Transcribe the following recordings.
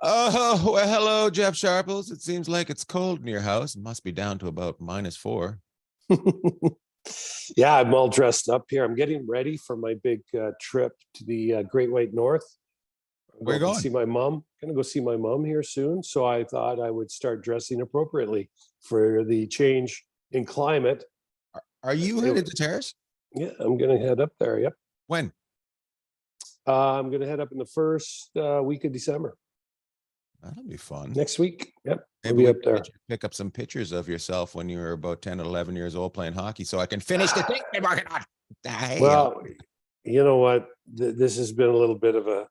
Oh, well, hello, Jeff Sharples. It seems like it's cold in your house. It must be down to about -4. Yeah, I'm all dressed up here. I'm getting ready for my big trip to the Great White North. I'm Where you going to going? see my mom. Going to go see my mom here soon. So I thought I would start dressing appropriately for the change in climate. Are you headed to Terrace? Yeah, I'm going to head up there. Yep. When? I'm going to head up in the first week of December. That'll be fun. Next week. Yep. Maybe We'll we be up there. could pick up some pictures of yourself when you were about 10 or 11 years old playing hockey so I can finish the thing I'm working on. Well, you know what? This has been a little bit of a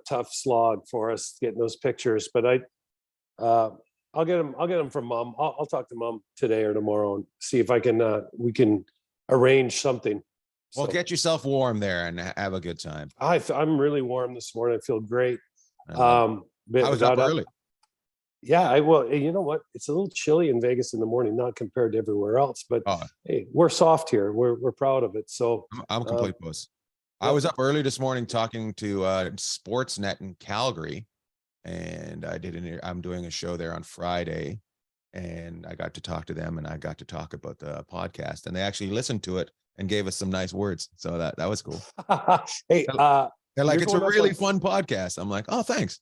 tough slog for us getting those pictures, but I'll get them from mom. I'll talk to mom today or tomorrow and see if we can arrange something. Well, So, get yourself warm there and have a good time. I'm really warm this morning. I feel great. I was up early. Yeah, well, you know what? It's a little chilly in Vegas in the morning, not compared to everywhere else, but hey, we're soft here. We're proud of it. So I'm a complete puss. I was up early this morning talking to Sportsnet in Calgary, and I'm doing a show there on Friday, and I got to talk to them, and I got to talk about the podcast, and they actually listened to it and gave us some nice words. So that was cool. Hey, they're like, it's a really fun podcast. I'm like, oh, thanks.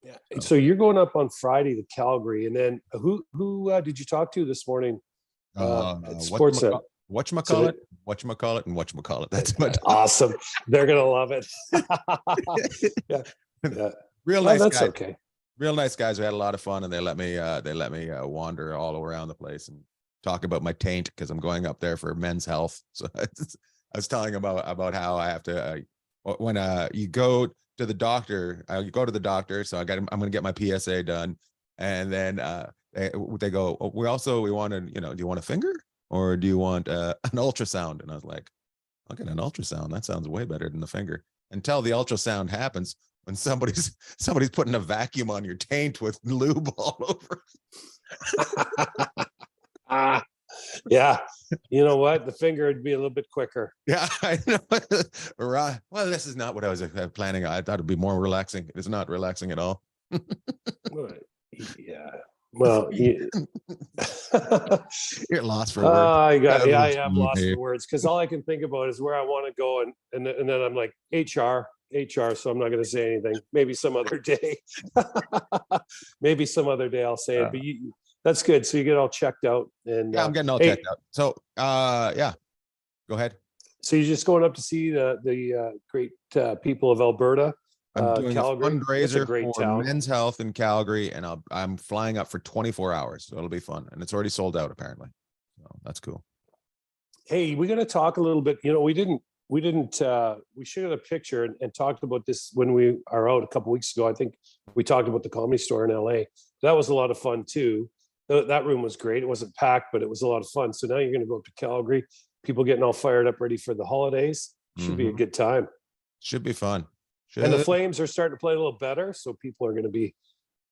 Yeah. So you're going up on Friday to Calgary, and then who did you talk to this morning? At Sportsnet. Whatchamacallit. That's my awesome. They're gonna love it. Yeah. Real nice that's guys. Okay. Real nice guys. We had a lot of fun, and they let me wander all around the place and talk about my taint because I'm going up there for men's health. So I was telling about how I have to when you go to the doctor. You go to the doctor, so I'm going to get my PSA done, and then they go, we wanted, do you want a finger or do you want an ultrasound? And I was like, I'll get an ultrasound. That sounds way better than the finger. Until the ultrasound happens, when somebody's putting a vacuum on your taint with lube all over. Yeah, you know what? The finger would be a little bit quicker. Yeah, I know. Right. Well, this is not what I was planning. I thought it'd be more relaxing. It's not relaxing at all. Yeah. Well, you're lost for words. I am lost for words because all I can think about is where I want to go, and then I'm like HR. So I'm not going to say anything. Maybe some other day. Maybe some other day I'll say it. But that's good. So you get all checked out, and I'm getting all checked out. So yeah, go ahead. So you're just going up to see the great people of Alberta. I'm doing Calgary. a fundraiser for town. Men's Health in Calgary, and I'm flying up for 24 hours, so it'll be fun. And it's already sold out apparently, so that's cool. Hey, we're going to talk a little bit. We should have a picture and talked about this when we are out a couple weeks ago. I think we talked about the Comedy Store in LA. That was a lot of fun too. That room was great. It wasn't packed, but it was a lot of fun. So now you're going to go up to Calgary. People getting all fired up, ready for the holidays. Should be a good time. Should be fun. And the Flames are starting to play a little better, so people are going to be.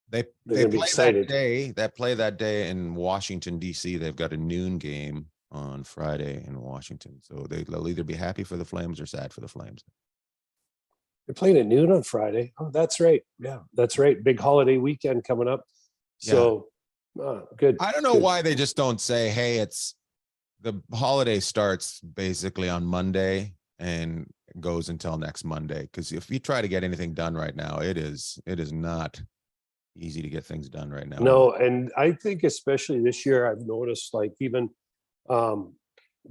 They play excited. They play that day in Washington D.C. They've got a noon game on Friday in Washington, so they'll either be happy for the Flames or sad for the Flames. They're playing at noon on Friday. Oh, that's right. Yeah, that's right. Big holiday weekend coming up. So good. I don't know why they just don't say, hey, it's the holiday starts basically on Monday and goes until next Monday. Because if you try to get anything done right now, it is not easy to get things done right now. No, and I think especially this year, I've noticed like even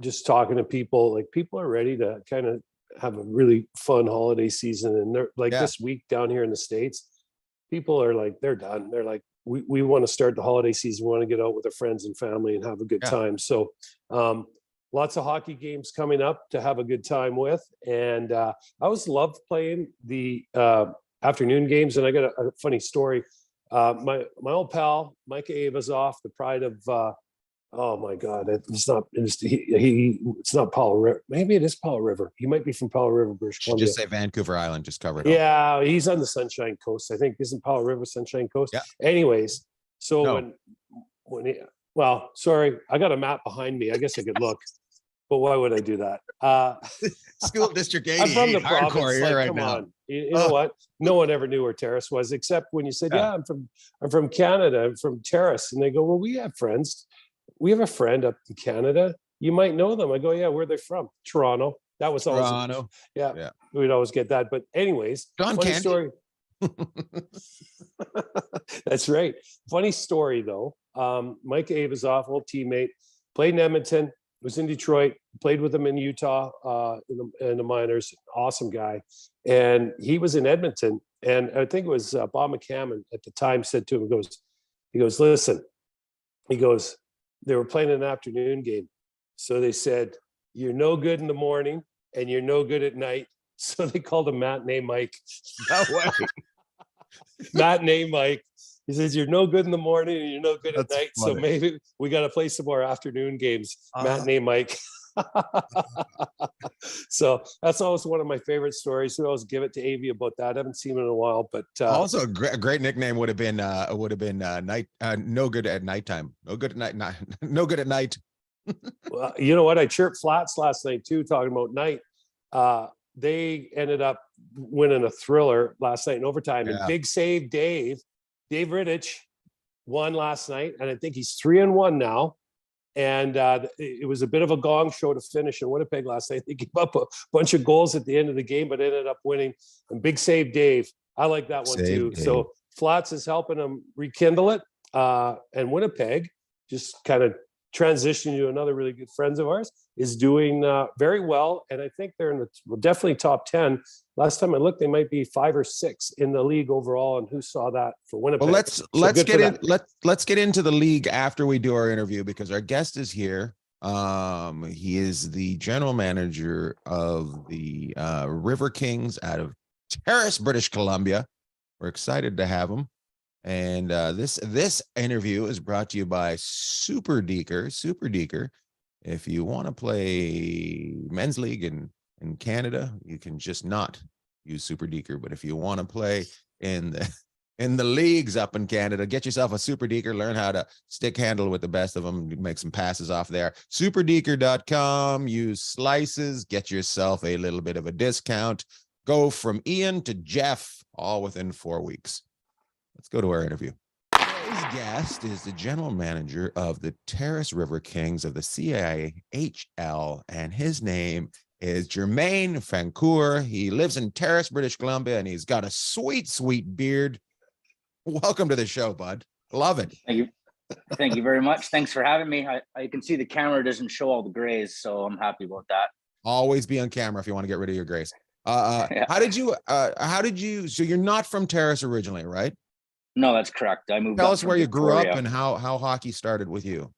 just talking to people, like people are ready to kind of have a really fun holiday season. And they're like this week down here in the States, people are like, they're done. They're like, we want to start the holiday season. We want to get out with our friends and family and have a good time. So lots of hockey games coming up to have a good time with. And I always loved playing the afternoon games. And I got a funny story. My old pal, Micah Avazoff, the pride of, oh my God, it's not Powell River. Maybe it is Powell River. He might be from Powell River, British Columbia. Just say Vancouver Island, just cover it up. He's on the Sunshine Coast. I think isn't Powell River Sunshine Coast? Yeah. Anyways, so sorry, I got a map behind me. I guess I could look, but why would I do that? School District 80. I'm from the province. Hardcore here right now. You know what? No one ever knew where Terrace was, except when you said, Yeah. I'm from Canada, I'm from Terrace. And they go, well, we have friends. We have a friend up in Canada. You might know them. I go, yeah, where are they from? Toronto. That was always, Toronto. yeah, we'd always get that. But anyways, John funny Candy. story. That's right. Funny story though. Mike Abazoff, old teammate, played in Edmonton, was in Detroit, played with him in Utah, in the minors. Awesome guy. And he was in Edmonton. And I think it was Bob McCammon at the time said to him, he goes, listen, he goes, they were playing an afternoon game. So they said, you're no good in the morning and you're no good at night. So they called him Matinee Mike. No way. Matinee Mike. He says, you're no good in the morning and you're no good at That's night. funny. So maybe we got to play some more afternoon games. Matinee Mike. So that's always one of my favorite stories. We always give it to Avi about that. I haven't seen him in a while, but also a great nickname would have been night no good at nighttime. No good at night. No good at night. well, you know what? I chirped Flats last night too, talking about night. They ended up winning a thriller last night in overtime. And big save Dave Riddich won last night, and I think he's 3-1 now. And it was a bit of a gong show to finish in Winnipeg last night. They gave up a bunch of goals at the end of the game, but ended up winning. And big save Dave. I like that one too. Dave. So Flats is helping them rekindle it. And Winnipeg, just kind of transitioning to another really good friends of ours, is doing very well. And I think they're in the definitely top 10. Last time I looked, they might be 5 or 6 in the league overall. And who saw that for Winnipeg? Well, let's get into the league after we do our interview, because our guest is here. He is the general manager of the River Kings out of Terrace, British Columbia. We're excited to have him. And this interview is brought to you by Super Deeker. If you want to play men's league in Canada, you can just not use Super Deeker. But if you want to play in the leagues up in Canada, get yourself a Super Deeker, learn how to stick handle with the best of them, make some passes off there. Superdeeker.com, use slices, get yourself a little bit of a discount. Go from Ian to Jeff, all within 4 weeks. Let's go to our interview. Today's guest is the general manager of the Terrace River Kings of the CIHL, and his name is Germaine Francouer. He lives in Terrace, British Columbia, and he's got a sweet, sweet beard. Welcome to the show, bud. Love it. Thank you. Thank you very much. Thanks for having me. I can see the camera doesn't show all the grays, so I'm happy about that. Always be on camera if you want to get rid of your grays. Yeah. How did you, so you're not from Terrace originally, right? No, that's correct. I moved. Tell us where you grew up and how hockey started with you.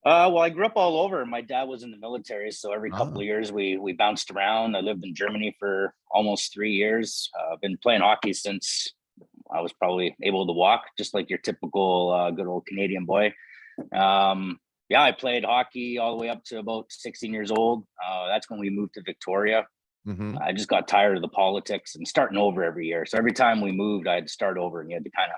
Well, I grew up all over. My dad was in the military, so every couple of years we bounced around. I lived in Germany for almost 3 years. I've been playing hockey since I was probably able to walk, just like your typical good old Canadian boy. Yeah, I played hockey all the way up to about 16 years old. That's when we moved to Victoria. Mm-hmm. I just got tired of the politics and starting over every year. So every time we moved, I had to start over, and you had to kind of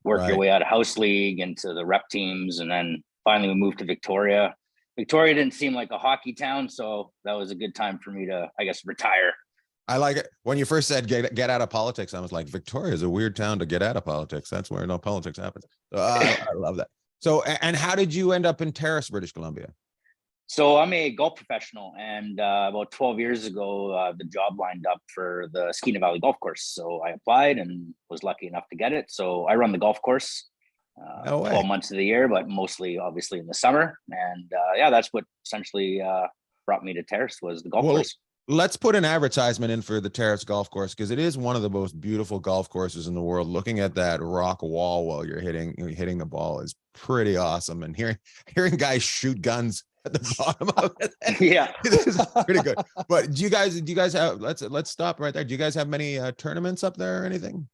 work your way out of house league into the rep teams. And then finally we moved to Victoria. Victoria didn't seem like a hockey town, so that was a good time for me to, I guess, retire. I like it. When you first said get out of politics, I was like, Victoria is a weird town to get out of politics. That's where no politics happens. So I love that. So, and how did you end up in Terrace, British Columbia? So I'm a golf professional, and about 12 years ago, the job lined up for the Skeena Valley Golf Course. So I applied and was lucky enough to get it. So I run the golf course 12 months of the year, but mostly obviously in the summer. And yeah, that's what essentially brought me to Terrace, was the golf course. Let's put an advertisement in for the Terrace Golf Course, because it is one of the most beautiful golf courses in the world. Looking at that rock wall while you're hitting the ball is pretty awesome. And hearing guys shoot guns at the bottom of it, yeah, this is pretty good. But do you guys have, let's stop right there. Do you guys have many tournaments up there or anything?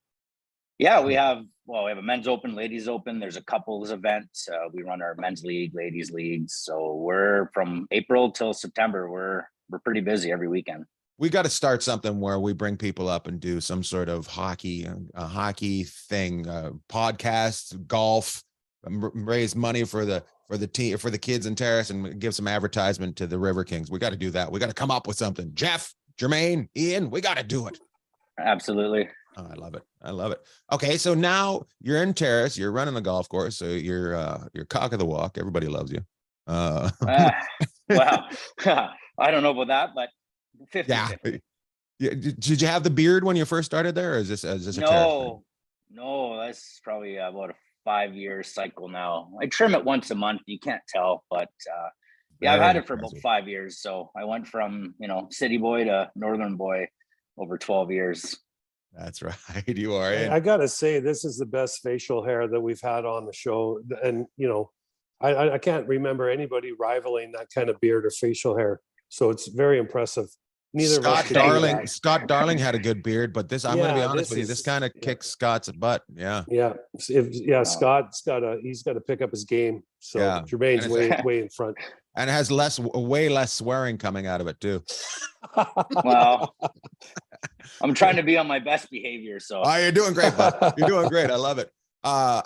Yeah, we have a men's open, ladies open. There's a couples event. We run our men's league, ladies leagues. So we're from April till September. We're pretty busy every weekend. We got to start something where we bring people up and do some sort of hockey thing, podcasts, golf, raise money for the team, for the kids in Terrace, and give some advertisement to the River Kings. We got to do that. We got to come up with something. Jeff, Germaine, Ian, we got to do it. Absolutely. Oh, I love it. I love it. Okay, so now you're in Terrace, you're running the golf course, so you're cock of the walk. Everybody loves you. Uh, Uh, well, I don't know about that, but 50 yeah. 50. Yeah. Did you have the beard when you first started there, or is this a Terrace thing? No, that's probably about a 5-year cycle now. I trim it once a month. You can't tell, but yeah, I've Very had it for about impressive. 5 years. So I went from, city boy to northern boy over 12 years. That's right. You are in. I gotta say, this is the best facial hair that we've had on the show, and I can't remember anybody rivaling that kind of beard or facial hair. So it's very impressive. Neither of us Scott could do Darling. that. Scott Darling had a good beard, but I'm going to be Yeah, honest this with you. This is kind of yeah, kicks Scott's butt. Yeah. yeah. Um, Scott's he's got to pick up his game. So Yeah. Germaine's And it's, way in front. and it has way less swearing coming out of it too. well, I'm trying to be on my best behavior. So Oh, you're doing great, bud. You're doing great. I love it. I'm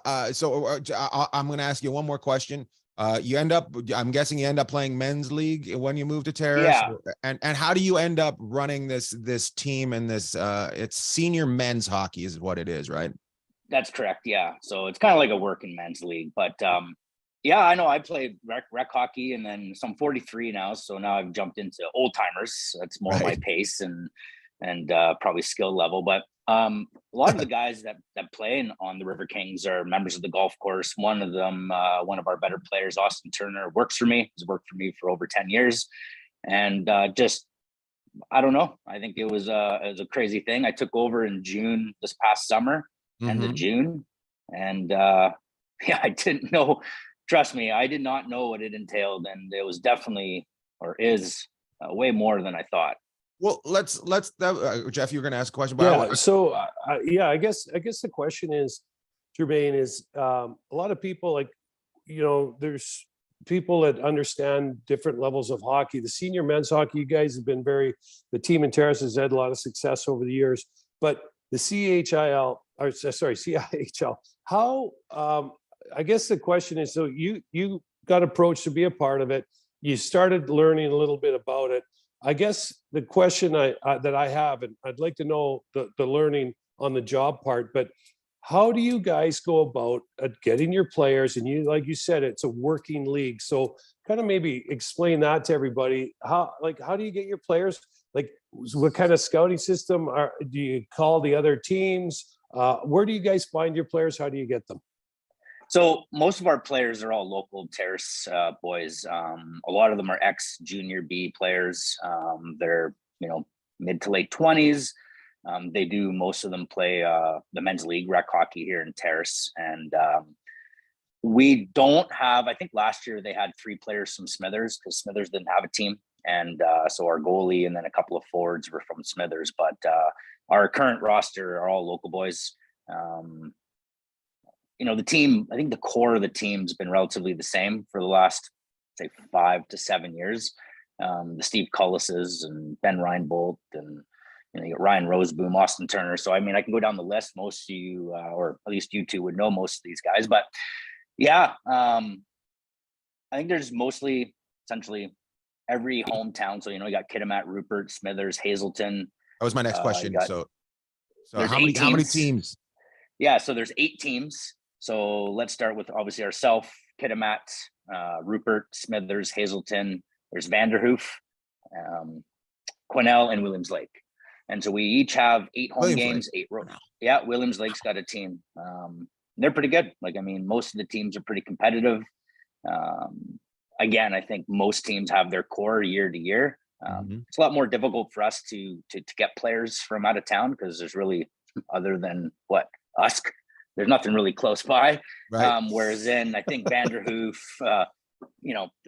going to ask you one more question. I'm guessing you end up playing men's league when you move to Terrace. yeah, And how do you end up running this team and it's senior men's hockey is what it is, right? that's correct. Yeah. So it's kind of like a working men's league, but yeah, I know I played rec hockey, and then so I'm 43 now. So now I've jumped into old timers. That's more my Right. pace and probably skill level. But a lot of the guys that play on the River Kings are members of the golf course. One of them, one of our better players, Austin Turner, works for me. He's worked for me for over 10 years. And just, I don't know. I think it was a crazy thing. I took over in June this past summer, end of Mhm. June. And yeah, I didn't know. Trust me, I did not know what it entailed. And it was definitely, or is, way more than I thought. Well, Jeff, you were going to ask a question, but Yeah. So I guess the question is, Germaine, is a lot of people there's people that understand different levels of hockey. The senior men's hockey, you guys have been the team in Terrace has had a lot of success over the years, but the CHIL, or sorry, CIHL, how, I guess the question is, so you got approached to be a part of it. You started learning a little bit about it. I guess the question that I have, and I'd like to know the learning on the job part, but how do you guys go about getting your players? And like you said, it's a working league. So kind of maybe explain that to everybody. How do you get your players? Like, what kind of scouting system do you call the other teams? Where do you guys find your players? How do you get them? So most of our players are all local Terrace boys. A lot of them are ex-junior B players. They're, mid to late 20s. Most of them play the men's league rec hockey here in Terrace. And we don't have, I think last year they had 3 players from Smithers because Smithers didn't have a team. And so our goalie and then a couple of forwards were from Smithers. But our current roster are all local boys. The team, I think the core of the team's been relatively the same for the last, say, 5 to 7 years. The Steve Cullises and Ben Reinbold and you got Ryan Roseboom, Austin Turner. So I mean, I can go down the list. Most of you, or at least you two, would know most of these guys. But yeah, I think there's mostly essentially every hometown. So you got Kitimat, Rupert, Smithers, Hazelton. That was my next question. So there's how many teams? Yeah, so there's 8 teams. So let's start with obviously ourselves, Kitimat, Rupert, Smithers, Hazelton. There's Vanderhoof, Quesnel, and Williams Lake. And so we each have 8 home games, 8 road. Yeah, Williams Lake's got a team. They're pretty good. Most of the teams are pretty competitive. Again, I think most teams have their core year to year. It's a lot more difficult for us to get players from out of town because there's really, other than us, there's nothing really close by. Right. Whereas in, I think Vanderhoof,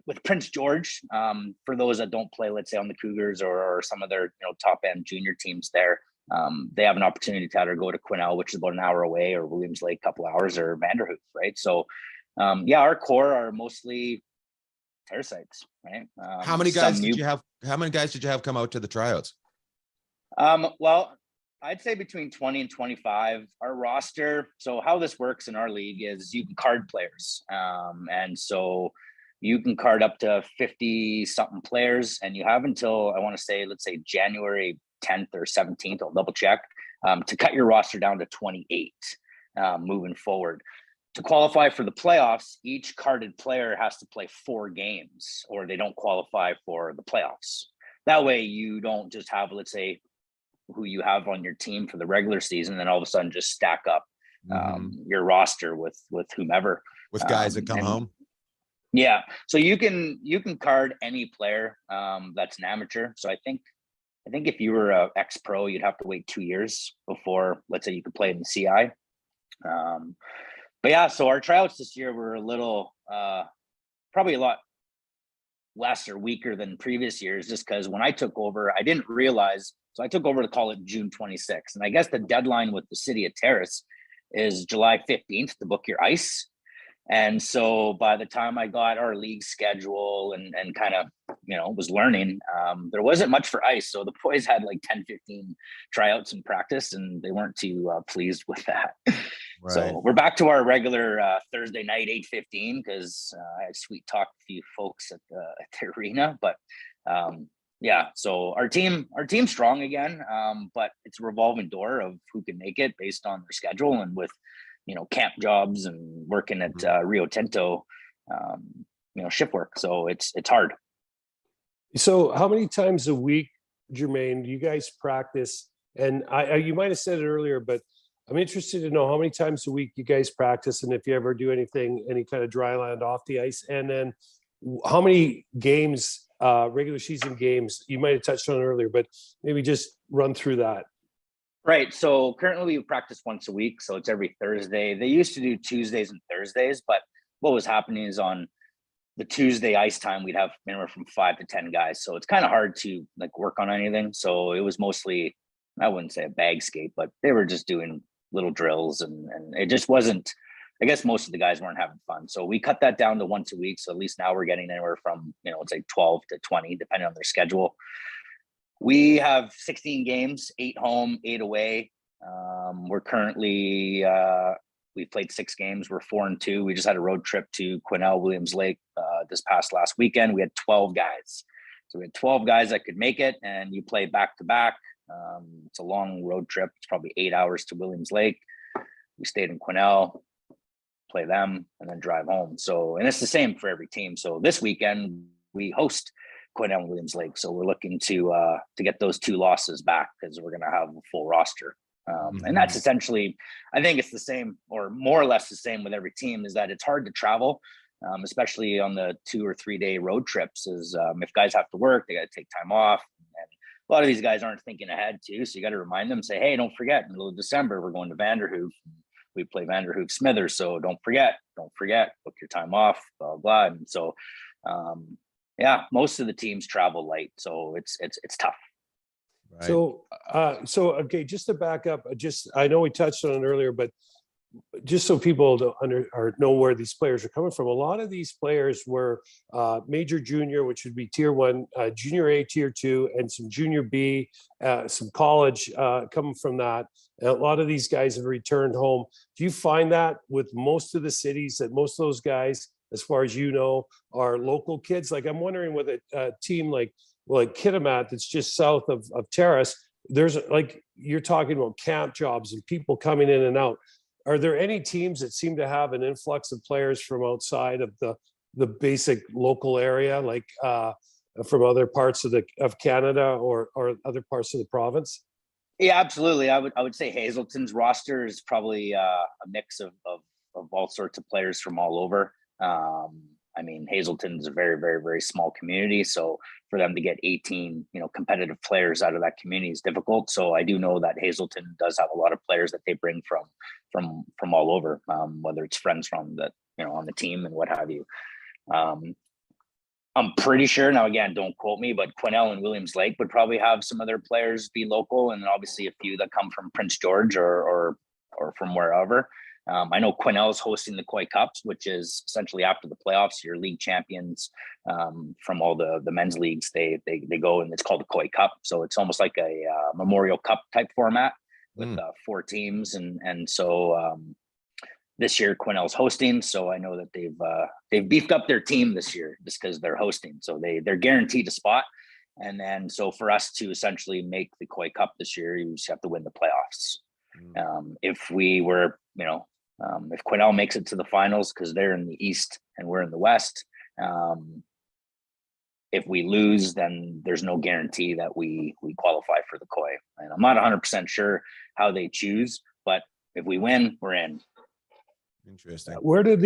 with Prince George, for those that don't play, let's say on the Cougars or some of their top end junior teams there, they have an opportunity to either go to Quesnel, which is about an hour away, or Williams Lake, a couple hours, or Vanderhoof, right? So our core are mostly Terraceites, right? How many guys did you have? How many guys did you have come out to the tryouts? Well, I'd say between 20 and 25. Our roster, so how this works in our league is you can card players. And so you can card up to 50 something players, and you have until, I want to say, let's say January 10th or 17th, I'll double check, to cut your roster down to 28 moving forward. To qualify for the playoffs, each carded player has to play 4 games or they don't qualify for the playoffs. That way you don't just have, let's say, who you have on your team for the regular season, and then all of a sudden just stack up your roster with whomever. With guys that come home. Yeah. So you can card any player that's an amateur. So I think if you were a ex-pro, you'd have to wait 2 years before, let's say, you could play in the CI. But yeah, so our tryouts this year were a little, probably a lot less or weaker than previous years, just because when I took over, I didn't realize. So I took over to call it June 26th. And I guess the deadline with the city of Terrace is July 15th to book your ice. And so by the time I got our league schedule and kind of, was learning, there wasn't much for ice. So the boys had like 10, 15 tryouts and practice, and they weren't too pleased with that. Right. So we're back to our regular Thursday night, 8:15, because I had sweet talked a few folks at the arena. But yeah, so our team's strong again, but it's a revolving door of who can make it based on their schedule, and with camp jobs and working at Rio Tinto, shift work. So it's hard. So how many times a week, Germaine, do you guys practice? And you might have said it earlier, but I'm interested to know how many times a week you guys practice, and if you ever do any kind of dry land off the ice, and then how many games, regular season games, you might have touched on it earlier, but maybe just run through that. Right. So currently we practice once a week. So it's every Thursday. They used to do Tuesdays and Thursdays, but what was happening is on the Tuesday ice time, we'd have anywhere from 5 to 10 guys. So it's kind of hard to work on anything. So it was mostly, I wouldn't say a bag skate, but they were just doing little drills, and it just wasn't, I guess most of the guys weren't having fun. So we cut that down to once a week. So at least now we're getting anywhere from, it's like 12 to 20, depending on their schedule. We have 16 games, 8 home, 8 away. We're currently, we've played 6 games. We're 4-2. We just had a road trip to Quesnel, Williams Lake this last weekend. We had 12 guys. So we had 12 guys that could make it, and you play back to back. It's a long road trip. It's probably 8 hours to Williams Lake. We stayed in Quesnel, play them, and then drive home. So, and it's the same for every team. So this weekend we host Quesnel and Williams Lake. So we're looking to get those 2 losses back, because we're going to have a full roster. And that's essentially, I think it's the same, or more or less the same with every team, is that it's hard to travel, especially on the 2 or 3 day road trips. Is if guys have to work, they got to take time off. And a lot of these guys aren't thinking ahead too. So you got to remind them, say, hey, don't forget, middle of December, we're going to Vanderhoof. We play Vanderhoof Smithers. So don't forget, book your time off, blah, blah. And so, yeah, most of the teams travel light. So it's tough. Right. So okay, just to back up, I know we touched on it earlier, but just so people know where these players are coming from, a lot of these players were major junior, which would be tier 1, junior A, tier 2, and some junior B, some college coming from that. And a lot of these guys have returned home. Do you find that with most of the cities, that most of those guys, as far as you know, are local kids? Like, I'm wondering with a team like Kitimat, that's just south of Terrace, there's, like, you're talking about camp jobs and people coming in and out. Are there any teams that seem to have an influx of players from outside of the basic local area, like from other parts of Canada or other parts of the province? Yeah, absolutely. I would say Hazelton's roster is probably a mix of all sorts of players from all over. I mean, Hazelton is a very, very, very small community. So for them to get 18, competitive players out of that community is difficult. So I do know that Hazelton does have a lot of players that they bring from all over, whether it's friends from that, on the team and what have you. I'm pretty sure, now again, don't quote me, but Quesnel and Williams Lake would probably have some of their players be local, and obviously a few that come from Prince George or from wherever. I know Quesnel is hosting the Koi Cups, which is essentially after the playoffs, your league champions from all the men's leagues, they go, and it's called the Koi Cup. So it's almost like a Memorial Cup type format with 4 teams. And so this year Quesnel's hosting. So I know that they've beefed up their team this year just because they're hosting. So they're guaranteed a spot. And then, so for us to essentially make the Koi Cup this year, you just have to win the playoffs. If we were, if Quesnel makes it to the finals, because they're in the East and we're in the West, if we lose, then there's no guarantee that we qualify for the Koi. And I'm not 100% sure how they choose, but if we win, we're in. Interesting. Where did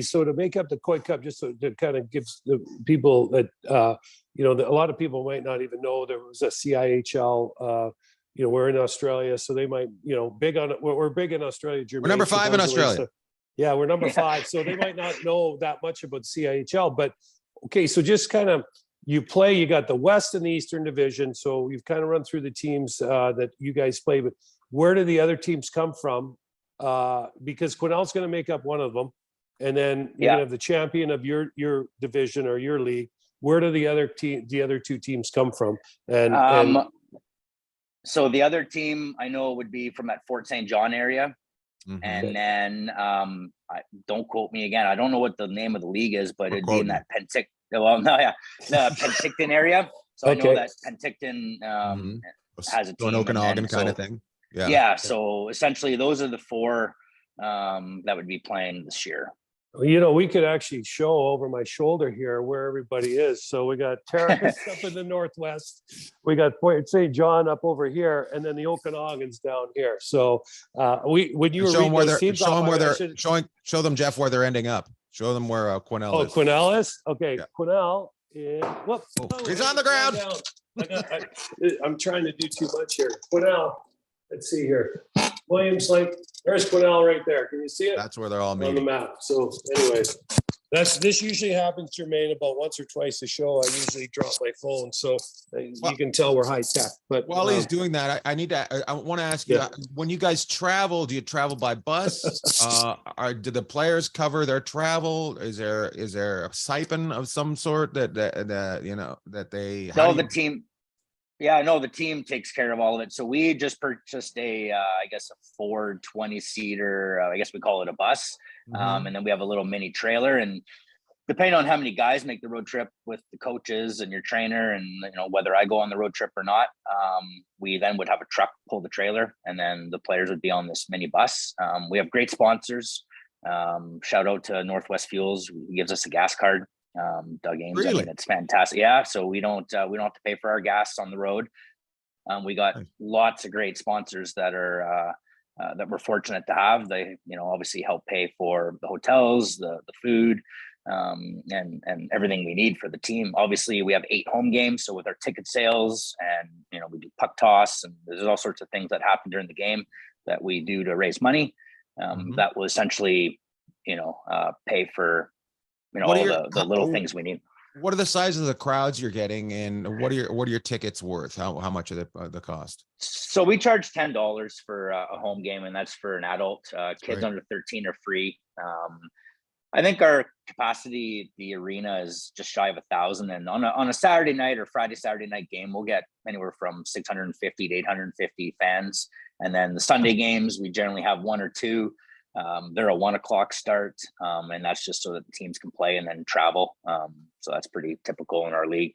so to make up the Koi Cup, just so to kind of gives the people that, a lot of people might not even know there was a CIHL, we're in Australia, so they might, we're big in Australia. Germaine, We're number 5 in Australia. So, yeah, we're number 5. So they might not know that much about CIHL, but so just kind of, you got the West and the Eastern Division. So you've kind of run through the teams that you guys play, but where do the other teams come from? Because Quesnel's going to make up one of them. And then you're going to have the champion of your division or your league. Where do the other 2 teams come from? And so the other team I know would be from that Fort St. John area. And then don't quote me again. I don't know what the name of the league is, but it'd be in that the Penticton area. So I know that Penticton has a team. Okanagan kind of thing. Yeah. So essentially those are the 4 that would be playing this year. We could actually show over my shoulder here where everybody is. So we got Terrace up in the Northwest. We got Fort St. John up over here, and then the Okanagan's down here. So when you show them where they're show them, Jeff, where they're ending up. Show them where Quesnel is. Oh, Quesnel is? Okay. Yeah. Quesnel is, he's on the ground. I'm trying to do too much here. Quesnel, let's see here. Williams Lake, there's Quesnel right there. Can you see it? That's where they're all meeting on the map. So anyways, this usually happens, Germaine, about once or twice a show. I usually drop my phone, so you can tell we're high tech. But while he's doing that, I want to ask you, when you guys travel, do you travel by bus? Do the players cover their travel? Is there a stipend of some sort that they? The team. Yeah, no, the team takes care of all of it. So we just purchased a Ford 20-seater, I guess we call it a bus. And then we have a little mini trailer. And depending on how many guys make the road trip with the coaches and your trainer and, whether I go on the road trip or not, we then would have a truck pull the trailer, and then the players would be on this mini bus. We have great sponsors. Shout out to Northwest Fuels, who gives us a gas card. Doug Ames, really? I mean, it's fantastic. Yeah, so we don't have to pay for our gas on the road. We got lots of great sponsors that are that we're fortunate to have. They obviously help pay for the hotels, the food, and everything we need for the team. Obviously we have 8 home games, so with our ticket sales and we do puck toss, and there's all sorts of things that happen during the game that we do to raise money that will essentially pay for all the little things we need. What are the sizes of the crowds you're getting, and what are your tickets worth? How much are the cost? So we charge $10 for a home game, and that's for an adult. Kids under 13 are free. I think our capacity, the arena, is just shy of 1,000, and on a Saturday night or Saturday night game, we'll get anywhere from 650 to 850 fans. And then the Sunday games, we generally have 1 or 2. They're a 1:00 start, and that's just so that the teams can play and then travel. So that's pretty typical in our league.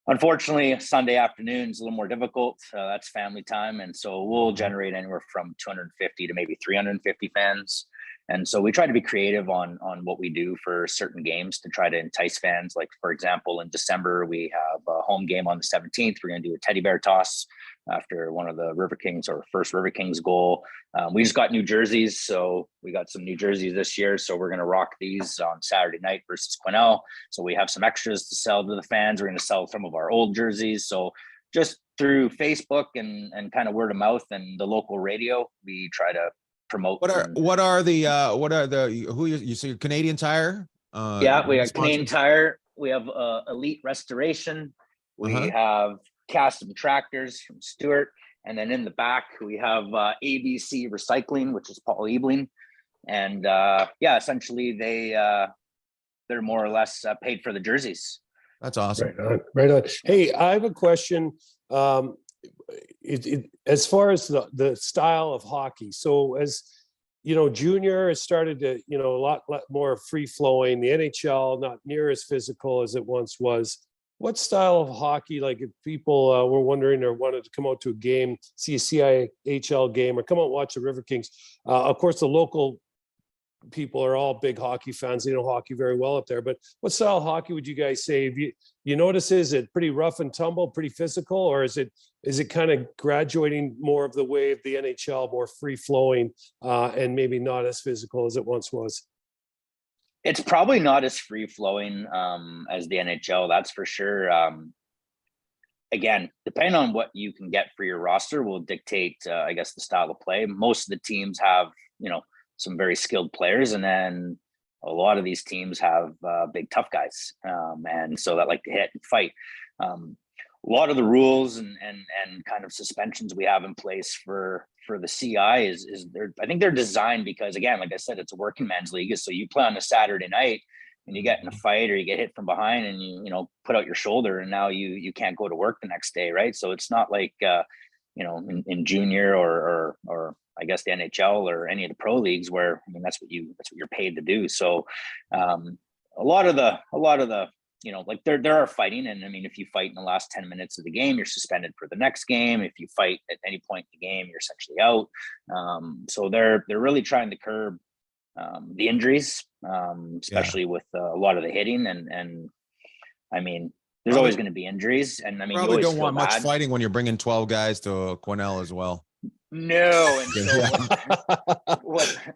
Unfortunately, Sunday afternoon is a little more difficult. That's family time, and so we'll generate anywhere from 250 to maybe 350 fans. And so we try to be creative on what we do for certain games to try to entice fans. Like, for example, in December, we have a home game on the 17th. We're going to do a teddy bear toss after one of the River Kings, or first River Kings goal. We just got new jerseys. So we got some new jerseys this year. So we're going to rock these on Saturday night versus Quesnel. So we have some extras to sell to the fans. We're going to sell some of our old jerseys. So just through Facebook and kind of word of mouth and the local radio, we try to promote. What are the who you say Canadian Tire? Yeah, we got Canadian Tire. We have Elite Restoration. We have Custom Tractors from Stewart, and then in the back we have ABC Recycling, which is Paul Ebling. And essentially they're more or less paid for the jerseys. That's awesome. Right on. Hey, I have a question. As far as the style of hockey, so as junior has started to a lot more free flowing. The NHL not near as physical as it once was. what style of hockey, like if people were wondering or wanted to come out to a game, see a CIHL game, or come out and watch the River Kings? Of course, the local people are all big hockey fans. They know hockey very well up there. But what style of hockey would you guys say? If you notice, is it pretty rough and tumble, pretty physical, or is it kind of graduating more of the way of the NHL, more free flowing, and maybe not as physical as it once was? It's probably not as free flowing as the NHL, that's for sure. Again, depending on what you can get for your roster will dictate, I guess, the style of play. Most of the teams have, some very skilled players, and then a lot of these teams have big tough guys, and so that like to hit and fight. A lot of the rules and kind of suspensions we have in place for the CI is I think they're designed because, again, like I said, it's a working man's league. So you play on a Saturday night and you get in a fight or you get hit from behind and you put out your shoulder and now you can't go to work the next day, right? So it's not like in junior or I guess the NHL or any of the pro leagues where, that's what you're paid to do. So a lot of the like there are fighting, and if you fight in the last 10 minutes of the game, you're suspended for the next game. If you fight at any point in the game, you're essentially out. So they're really trying to curb the injuries, especially with a lot of the hitting, and there's always going to be injuries, and you probably always don't feel want much bad. fighting when you're bringing 12 guys to Quesnel as well. No, and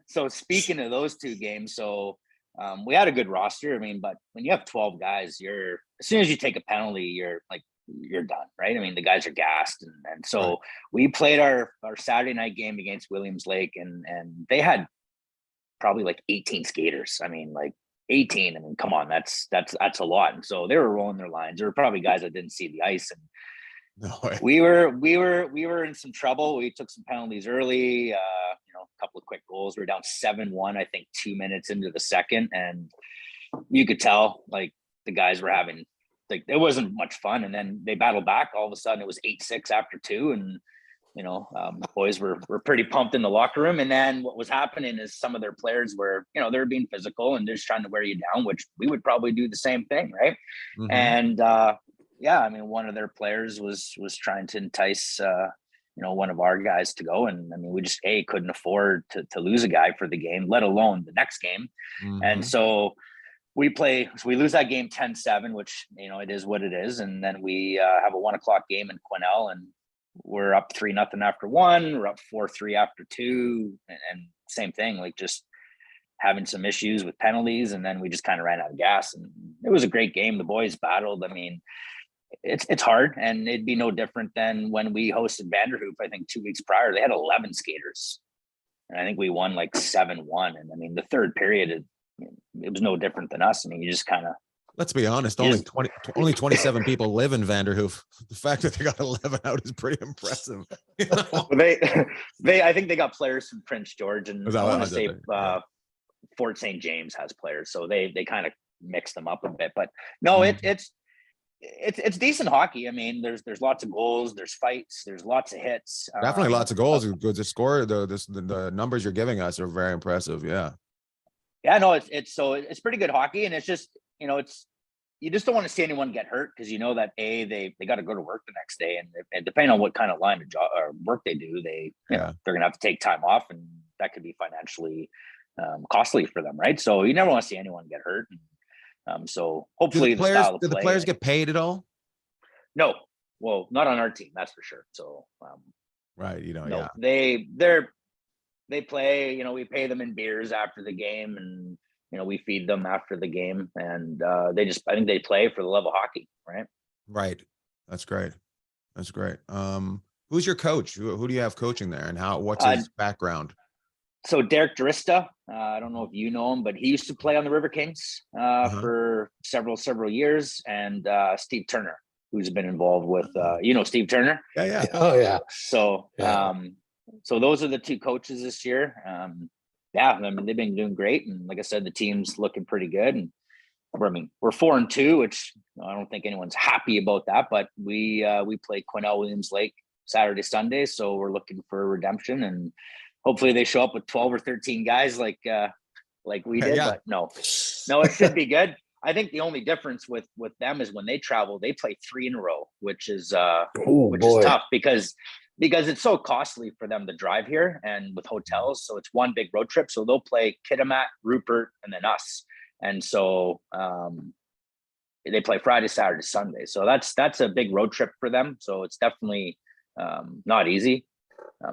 so speaking of those two games, so we had a good roster. But when you have 12 guys, as soon as you take a penalty, you're done, right? The guys are gassed, and so right. We played our Saturday night game against Williams Lake, and they had probably like 18 skaters. 18. Come on, that's a lot. And so they were rolling their lines. There were probably guys that didn't see the ice, and no way. we were in some trouble. We took some penalties early, a couple of quick goals. We were down 7-1, I think 2 minutes into the second. And you could tell like the guys were having, like, it wasn't much fun. And then they battled back. All of a sudden it was 8-6 after 2. And, boys were pretty pumped in the locker room. And then what was happening is some of their players were, they're being physical and they're just trying to wear you down, which we would probably do the same thing. Right. Mm-hmm. And, one of their players was trying to entice, one of our guys to go. And we just couldn't afford to lose a guy for the game, let alone the next game. Mm-hmm. And so we lose that game 10-7, which, it is what it is. And then we have a 1:00 game in Quesnel, and we're up 3-0 after 1. We're up 4-3 after 2. And same thing, like just having some issues with penalties. And then we just kind of ran out of gas, and it was a great game. The boys battled. It's hard, and it'd be no different than when we hosted Vanderhoof, I think 2 weeks prior. They had 11 skaters, and I think we won like 7-1. And the third period, it was no different than us. You just kind of, let's be honest, only 27 people live in Vanderhoof. The fact that they got 11 out is pretty impressive. Well, I think they got players from Prince George, and I want to say Fort St. James has players, so they kind of mix them up a bit. But no, it's decent hockey. There's lots of goals, there's fights, there's lots of hits. Definitely lots of goals. Good to score. The numbers you're giving us are very impressive. Yeah. Yeah, no, it's pretty good hockey, and it's just, you just don't want to see anyone get hurt, because that they got to go to work the next day, and depending on what kind of line of job or work they do, they're gonna have to take time off, and that could be financially costly for them, right? So you never want to see anyone get hurt. So hopefully do the players get paid at all? No, well, not on our team, that's for sure. So right, no, yeah, they play. We pay them in beers after the game, and we feed them after the game, and I think they play for the love of hockey, right? Right. That's great. Who's your coach? Who do you have coaching there, and what's his background? So Derek Drista, I don't know if you know him, but he used to play on the River Kings for several years, and Steve Turner, who's been involved with Steve Turner. Yeah. Oh yeah. So so those are the two coaches this year. They've been doing great, and like I said, the team's looking pretty good. And we're 4-2, which I don't think anyone's happy about that, but we play Quesnel Williams Lake Saturday, Sunday, so we're looking for redemption, and hopefully they show up with 12 or 13 guys like we did. Yeah. But no, it should be good. I think the only difference with them is when they travel, they play 3 in a row, which is Oh which is boy. tough because it's so costly for them to drive here and with hotels. So it's one big road trip. So they'll play Kitimat, Rupert, and then us. And so they play Friday, Saturday, Sunday. So that's a big road trip for them. So it's definitely not easy.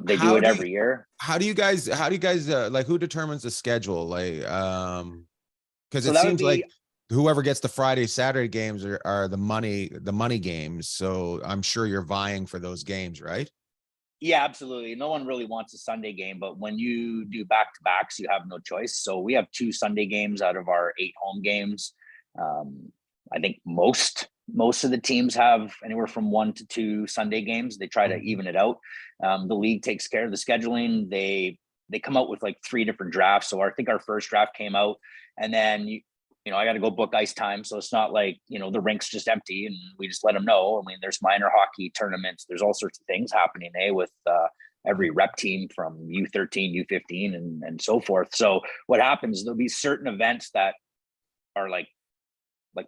They do it every year. How do you guys like, who determines the schedule? Like, because So it that would seems be, like whoever gets the Friday, Saturday games are the money games. So I'm sure you're vying for those games, right? yeah, absolutely. No one really wants a Sunday game, but when you do back-to-backs, you have no choice. So we have 2 Sunday games out of our 8 home games. I think most of the teams have anywhere from 1 to 2 Sunday games. They try to even it out. The league takes care of the scheduling. They come out with like 3 different drafts. So I think our first draft came out, and then I got to go book ice time. So it's not like, the rink's just empty and we just let them know. I mean, there's minor hockey tournaments. There's all sorts of things happening, with every rep team from U13, U15, and so forth. So what happens, there'll be certain events that are like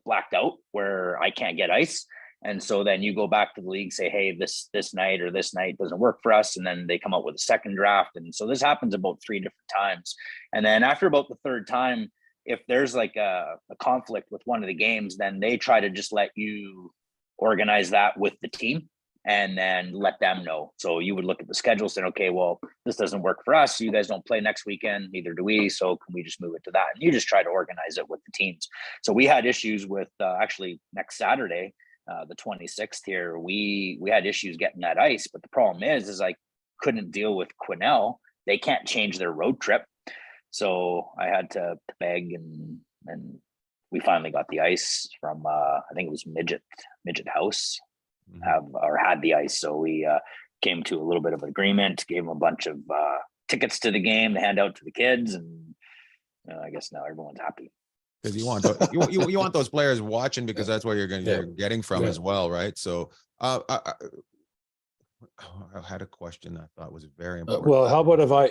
blacked out where I can't get ice. And so then you go back to the league, say, hey, this night or this night doesn't work for us. And then they come up with a second draft. And so this happens about 3 different times. And then after about the third time, if there's like a conflict with one of the games, then they try to just let you organize that with the team and then let them know. So you would look at the schedule, saying, okay, well, this doesn't work for us. You guys don't play next weekend, neither do we. So can we just move it to that? And you just try to organize it with the teams. So we had issues with actually next Saturday, the 26th here, we had issues getting that ice. But the problem is I couldn't deal with Quesnel. They can't change their road trip. So I had to beg, and we finally got the ice from I think it was Midget House had the ice. So we came to a little bit of an agreement, gave them a bunch of tickets to the game to hand out to the kids, and I guess now everyone's happy. Because you want you want those players watching, because that's where you're getting from as well, right? So I had a question I thought was very important. Well, how about if I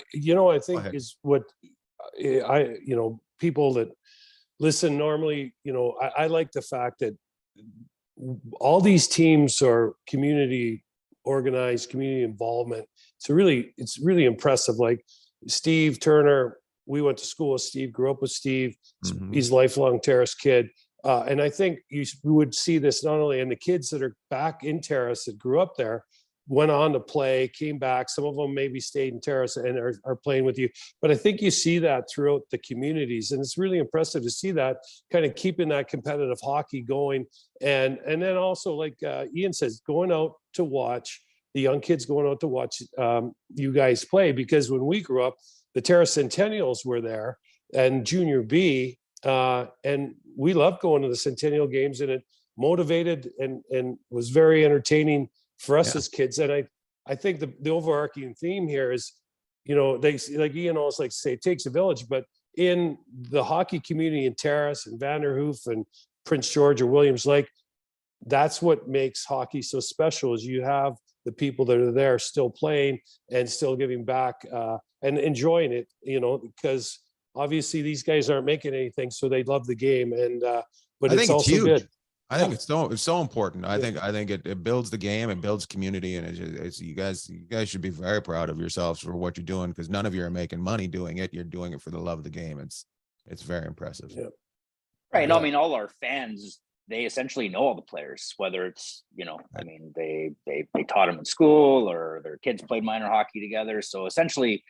think is what people that listen normally, I like the fact that all these teams are community organized, community involvement. It's really impressive. Like Steve Turner, we went to school with Steve, grew up with Steve. He's a lifelong Terrace kid. And I think you would see this not only in the kids that are back in Terrace that grew up there, went on to play, came back. Some of them maybe stayed in Terrace and are playing with you. But I think you see that throughout the communities. And it's really impressive to see that kind of keeping that competitive hockey going. And then also, like Ian says, going out to watch, the young kids going out to watch you guys play. Because when we grew up, the Terrace Centennials were there and Junior B. And we loved going to the Centennial games, and it motivated and was very entertaining for us as kids. And I think the overarching theme here is, they, like Ian always likes to say, it takes a village, but in the hockey community in Terrace and Vanderhoof and Prince George or Williams Lake, that's what makes hockey so special, is you have the people that are there still playing and still giving back and enjoying it, because obviously these guys aren't making anything, so they love the game. And but it's also huge. Good. I think it's so important. I think it builds the game, it builds community, and it's you guys should be very proud of yourselves for what you're doing, because none of you are making money doing it. You're doing it for the love of the game. It's very impressive. Yeah. Right. No, I mean, all our fans, they essentially know all the players, whether it's, I mean, they taught them in school or their kids played minor hockey together. So essentially,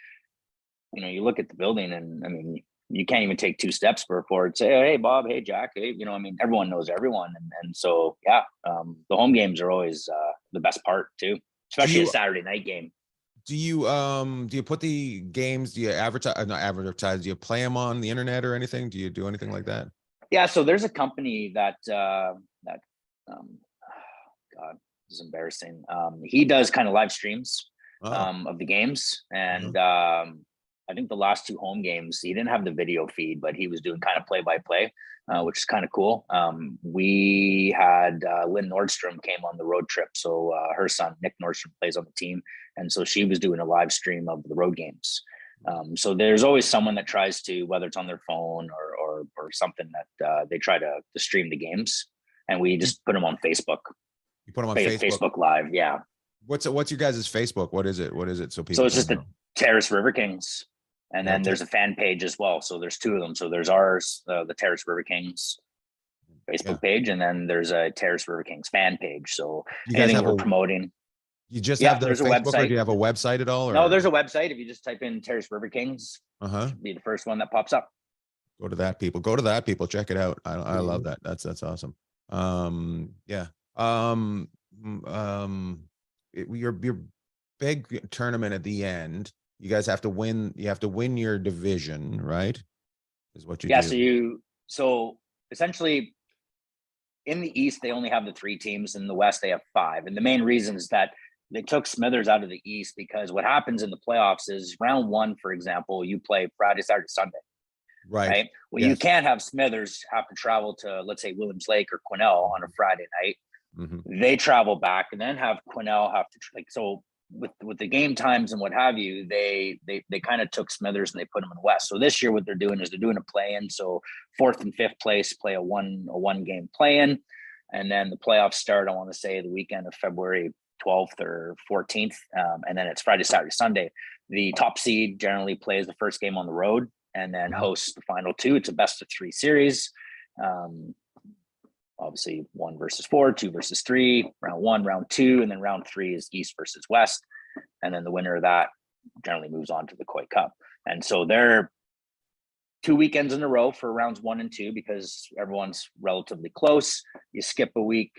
you look at the building, and I mean, you can't even take 2 steps before it say, hey, Bob, hey, Jack, hey, I mean, everyone knows everyone. And so, the home games are always the best part too, especially a Saturday night game. Do you put the games, do you advertise, not advertise, do you play them on the internet or anything? Do you do anything like that? Yeah. So there's a company that God, this is embarrassing. He does kind of live streams of the games. And I think the last 2 home games, he didn't have the video feed, but he was doing kind of play-by-play, which is kind of cool. We had Lynn Nordstrom came on the road trip. So her son, Nick Nordstrom, plays on the team. And so she was doing a live stream of the road games. So there's always someone that tries to, whether it's on their phone or something, that they try to stream the games, and we just put them on Facebook. You put them on Facebook. Facebook Live, yeah. What's your guys' Facebook? What is it? So people. So it's just the Terrace River Kings, and then there's a fan page as well. So there's two of them. So there's ours, the Terrace River Kings Facebook page, and then there's a Terrace River Kings fan page. So anything we're promoting. You just have the Facebook, or do you have a website at all? Or? No, there's a website. If you just type in Terrace River Kings, should be the first one that pops up. Go to that, people. Check it out. I love that. That's awesome. Your big tournament at the end, you guys have to win. You have to win your division, right? Is what you do. So essentially, in the East, they only have the 3 teams. In the West, they have 5. And the main reason is that they took Smithers out of the East, because what happens in the playoffs is round 1, for example, you play Friday, Saturday, Sunday. Right. Well, you can't have Smithers have to travel to, let's say, Williams Lake or Quesnel on a Friday night. They travel back, and then have Quesnel have to so with the game times and what have you, they kind of took Smithers and they put them in the West. So this year what they're doing is they're doing a play-in. So 4th and 5th place play a one game play-in, and then the playoffs start, I want to say, the weekend of February 12th or 14th, and then it's Friday, Saturday, Sunday. The top seed generally plays the first game on the road and then hosts the final 2. It's a best of 3 series. Obviously 1 versus 4, 2 versus 3, round 1, round 2, and then round 3 is East versus West. And then the winner of that generally moves on to the Koi Cup. And so they're 2 weekends in a row for rounds 1 and 2, because everyone's relatively close. You skip a week.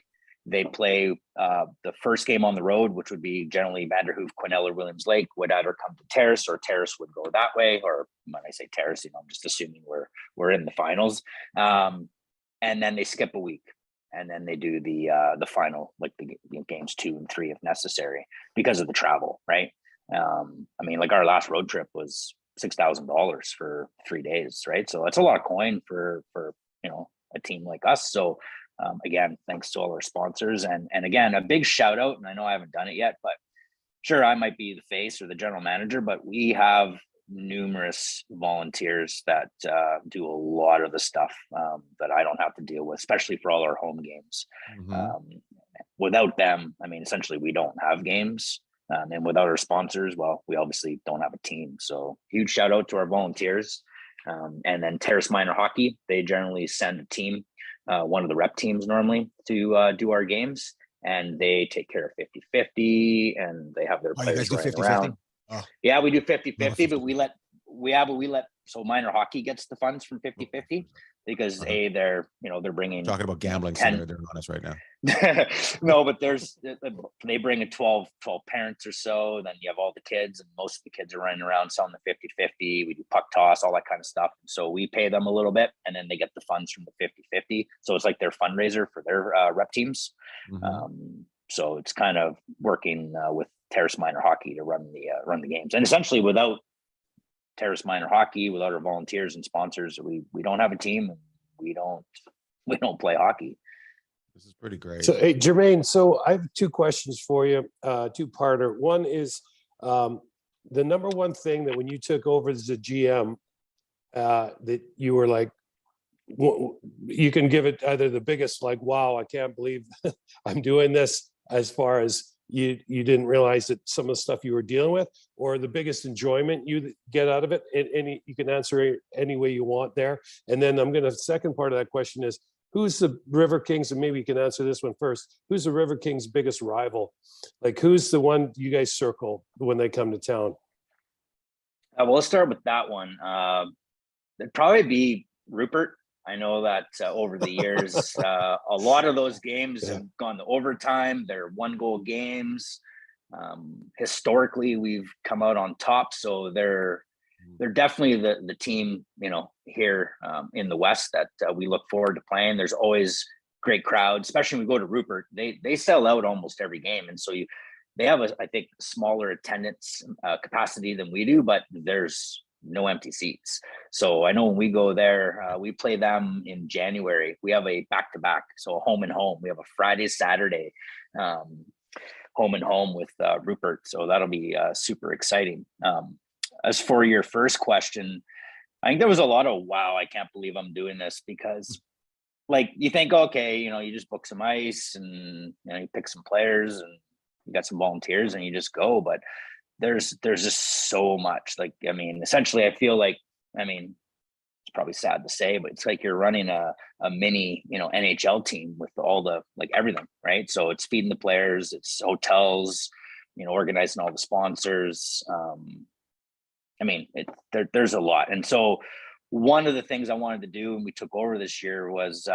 They play the first game on the road, which would be generally Vanderhoof, Quesnel, or Williams Lake, would either come to Terrace, or Terrace would go that way. Or when I say Terrace, I'm just assuming we're in the finals. And then they skip a week, and then they do the final, like the games 2 and 3 if necessary, because of the travel, right? I mean, like our last road trip was $6,000 for 3 days, right? So that's a lot of coin for a team like us. So again, thanks to all our sponsors, and again, a big shout out. And I know I haven't done it yet, but sure, I might be the face or the general manager, but we have numerous volunteers that do a lot of the stuff that I don't have to deal with, especially for all our home games. Without them, I mean, essentially we don't have games, and without our sponsors, well, we obviously don't have a team. So huge shout out to our volunteers. And then Terrace Minor Hockey, they generally send a team, one of the rep teams normally, to do our games, and they take care of 50-50, and they have their players running around. Oh. Yeah, we do 50-50, but we let so minor hockey gets the funds from 50-50, because they're bringing, talking about gambling, 10, so they're on us right now. No, but they bring a 12 parents or so, then you have all the kids, and most of the kids are running around selling the 50-50. We do puck toss, all that kind of stuff. So we pay them a little bit, and then they get the funds from the 50-50. So it's like their fundraiser for their rep teams. So it's kind of working with Terrace Minor Hockey to run the games. And essentially, without Terrace Minor Hockey, without our volunteers and sponsors, we don't have a team, and we don't play hockey. This is pretty great. So, hey, Germaine, so I have 2 questions for you, 2-parter. One is the number one thing that when you took over as a GM, that you were like, you can give it either the biggest, like, wow, I can't believe I'm doing this, as far as you didn't realize that some of the stuff you were dealing with, or the biggest enjoyment you get out of it. And you can answer any way you want there. And then second part of that question is, who's the River Kings, and maybe you can answer this one first, who's the River Kings' biggest rival? Like, who's the one you guys circle when they come to town? Well, let's start with that one. It'd probably be Rupert. I know that over the years, a lot of those games have gone to overtime. They're 1-goal games. Historically, we've come out on top, so they're definitely the team, here in the West that we look forward to playing. There's always great crowds, especially when we go to Rupert. They sell out almost every game, and so they have I think smaller attendance capacity than we do, but there's no empty seats. So I know when we go there, we play them in January. We have a back-to-back, so home and home. We have a Friday, Saturday home and home with Rupert. So that'll be super exciting. as for your first question, I think there was a lot of, wow, I can't believe I'm doing this, because like you think, okay, you just book some ice and you pick some players and you got some volunteers and you just go. But there's just so much. Like, I mean, essentially I feel like, I mean, it's probably sad to say, but it's like you're running a mini, NHL team with all the, like, everything, right? So it's feeding the players, it's hotels, organizing all the sponsors. I mean, there's a lot. And so one of the things I wanted to do when we took over this year was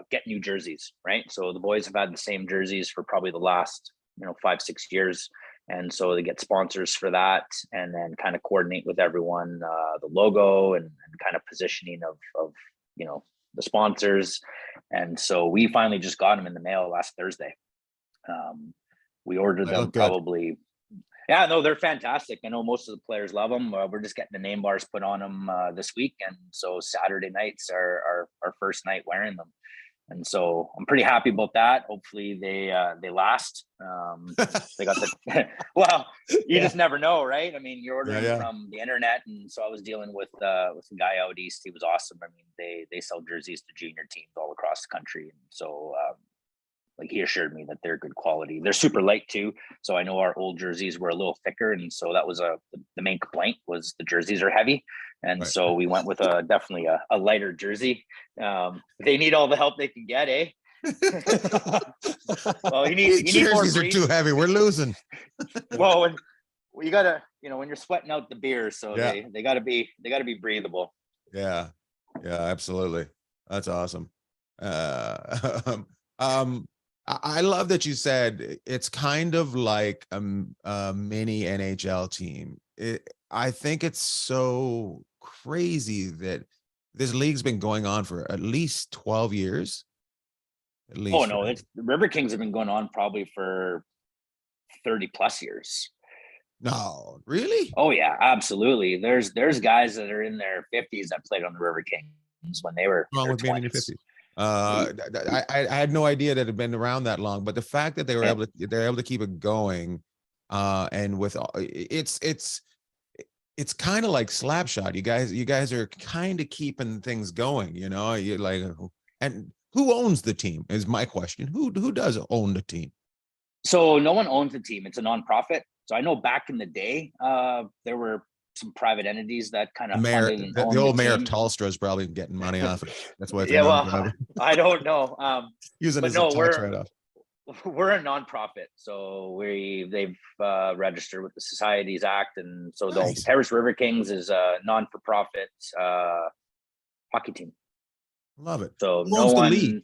get new jerseys, right? So the boys have had the same jerseys for probably the last, 5-6 years. And so they get sponsors for that, and then kind of coordinate with everyone, the logo and kind of positioning of the sponsors. And so we finally just got them in the mail last Thursday. We ordered them probably. Yeah, no, they're fantastic. I know most of the players love them. We're just getting the name bars put on them this week, and so Saturday nights are our first night wearing them. And so I'm pretty happy about that. Hopefully they last. They got the well, you just never know, right? I mean, you're ordering from the internet, and so I was dealing with a guy out east. He was awesome. I mean, they sell jerseys to junior teams all across the country, and so like, he assured me that they're good quality. They're super light too. So I know our old jerseys were a little thicker, and so that was the main complaint was the jerseys are heavy. And so we went with definitely a lighter jersey. They need all the help they can get, eh? Well, you need jerseys are too heavy. We're losing. Well, when you gotta, when you're sweating out the beer, so they gotta be breathable. Yeah, absolutely. That's awesome. I love that you said it's kind of like a mini NHL team. I think it's so crazy that this league's been going on for at least 12 years. At least. Oh no, the River Kings have been going on probably for 30 plus years. No, really? Oh yeah, absolutely. There's guys that are in their 50s that played on the River Kings when they were wrong with being in your 50s. I had no idea that it had been around that long, but the fact that they were able to keep it going, and with it's kind of like Slapshot. You guys are kind of keeping things going, you're like, and who owns the team is my question. Who does own the team? So no one owns the team. It's a nonprofit. So I know back in the day, there were some private entities that kind of the old mayor of Telstra is probably getting money off it. That's why. I don't know. Using as a tax write-off. We're a nonprofit, so they've registered with the Societies Act, and so the Terrace River Kings is a non-for-profit hockey team. Love it. So no one.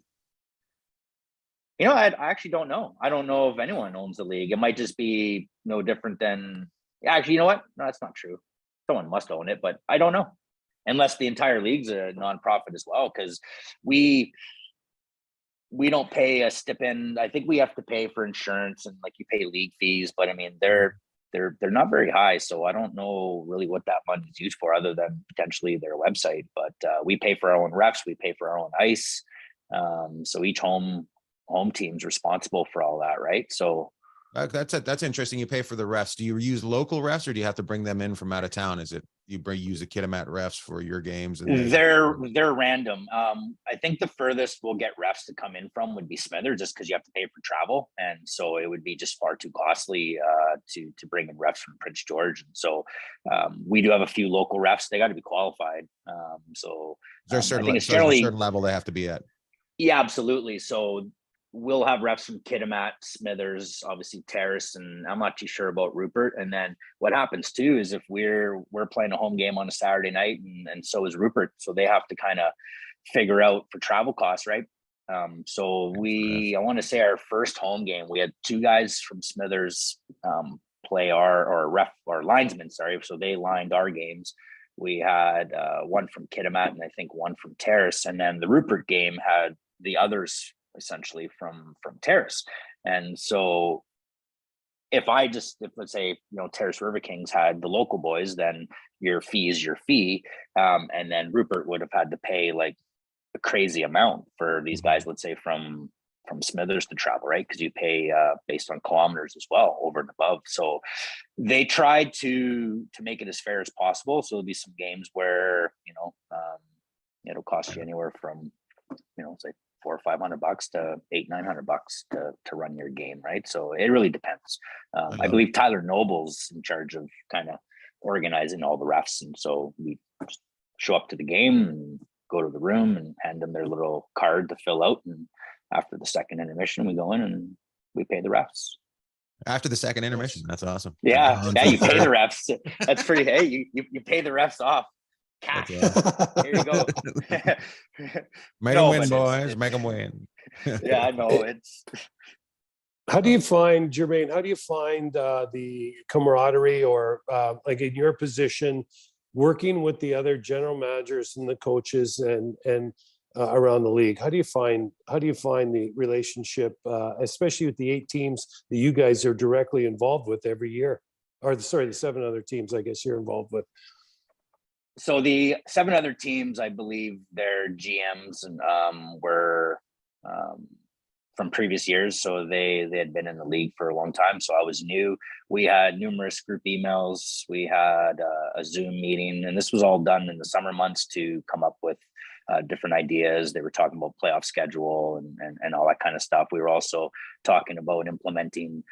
I actually don't know. I don't know if anyone owns the league. It might just be no different than. Actually, you know what? No, that's not true. Someone must own it, but I don't know. Unless the entire league's a nonprofit as well, because we don't pay a stipend. I think we have to pay for insurance and like you pay league fees, but I mean they're not very high, so I don't know really what that money is used for other than potentially their website. But we pay for our own refs, we pay for our own ice. So each home team's responsible for all that, right? So that's interesting. You pay for the refs. Do you use local refs, or do you have to bring them in from out of town? Is it you use the Kitimat refs for your games? And they're random. I think the furthest we'll get refs to come in from would be Smithers, just because you have to pay for travel, and so it would be just far too costly to bring in refs from Prince George. And so we do have a few local refs. They got to be qualified. So is there a certain level they have to be at? Yeah, absolutely. So we'll have refs from Kitimat, Smithers, obviously Terrace, and I'm not too sure about Rupert. And then what happens too is if we're playing a home game on a Saturday night, and so is Rupert, so they have to kind of figure out for travel costs, right? So I want to say our first home game, we had two guys from Smithers play our linesmen, sorry. So they lined our games. We had one from Kitimat and I think one from Terrace, and then the Rupert game had the others essentially from Terrace. And so if let's say Terrace River Kings had the local boys, then your fee is your fee, and then Rupert would have had to pay like a crazy amount for these guys, let's say from from Smithers to travel, right? Because you pay based on kilometers as well, over and above. So they tried to make it as fair as possible. So there'll be some games where, it'll cost you anywhere from, say $400 or $500 to $800-900 to run your game, right? So it really depends. I believe Tyler Noble's in charge of kind of organizing all the refs, and so we show up to the game and go to the room and hand them their little card to fill out, and after the second intermission we go in and we pay the refs. After the second intermission, that's awesome. Yeah, you pay the refs. That's pretty. Hey, you pay the refs off. Cash. Awesome. Here you go. Make them win, boys. Make them win. Yeah, I know. It's. How do you find, Germaine, the camaraderie, or like in your position, working with the other general managers and the coaches and around the league? How do you find the relationship, especially with the 8 teams that you guys are directly involved with every year? Or the 7 other teams, I guess, you're involved with. So the 7 other teams, I believe their GMs were from previous years. So they had been in the league for a long time. So I was new. We had numerous group emails. We had a Zoom meeting, and this was all done in the summer months to come up with different ideas. They were talking about playoff schedule and all that kind of stuff. We were also talking about implementing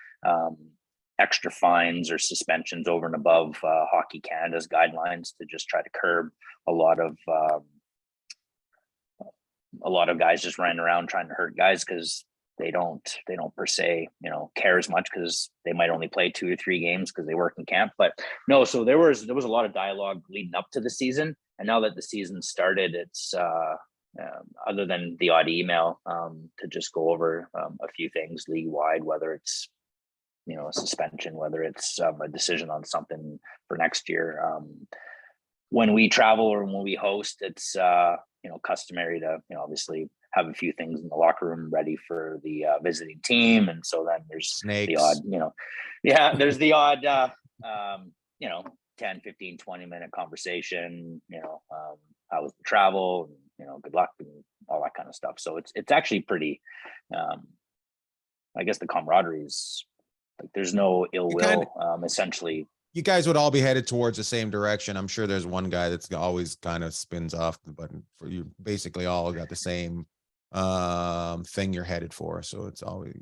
extra fines or suspensions over and above Hockey Canada's guidelines to just try to curb a lot of guys just running around trying to hurt guys because they don't per se care as much because they might only play 2 or 3 games because they work in camp. But no, so there was a lot of dialogue leading up to the season, and now that the season started, it's other than the odd email to just go over a few things league wide, whether it's a suspension, whether it's a decision on something for next year. When we travel or when we host, it's customary to obviously have a few things in the locker room ready for the visiting team, and so then there's Snakes. the odd there's the odd 10, 15, 20-minute conversation, how was the travel, and, good luck and all that kind of stuff. So it's actually pretty I guess the camaraderie is like there's no ill will. Essentially, you guys would all be headed towards the same direction. I'm sure there's one guy that's always kind of spins off the button. For you, basically all got the same thing you're headed for. So it's always,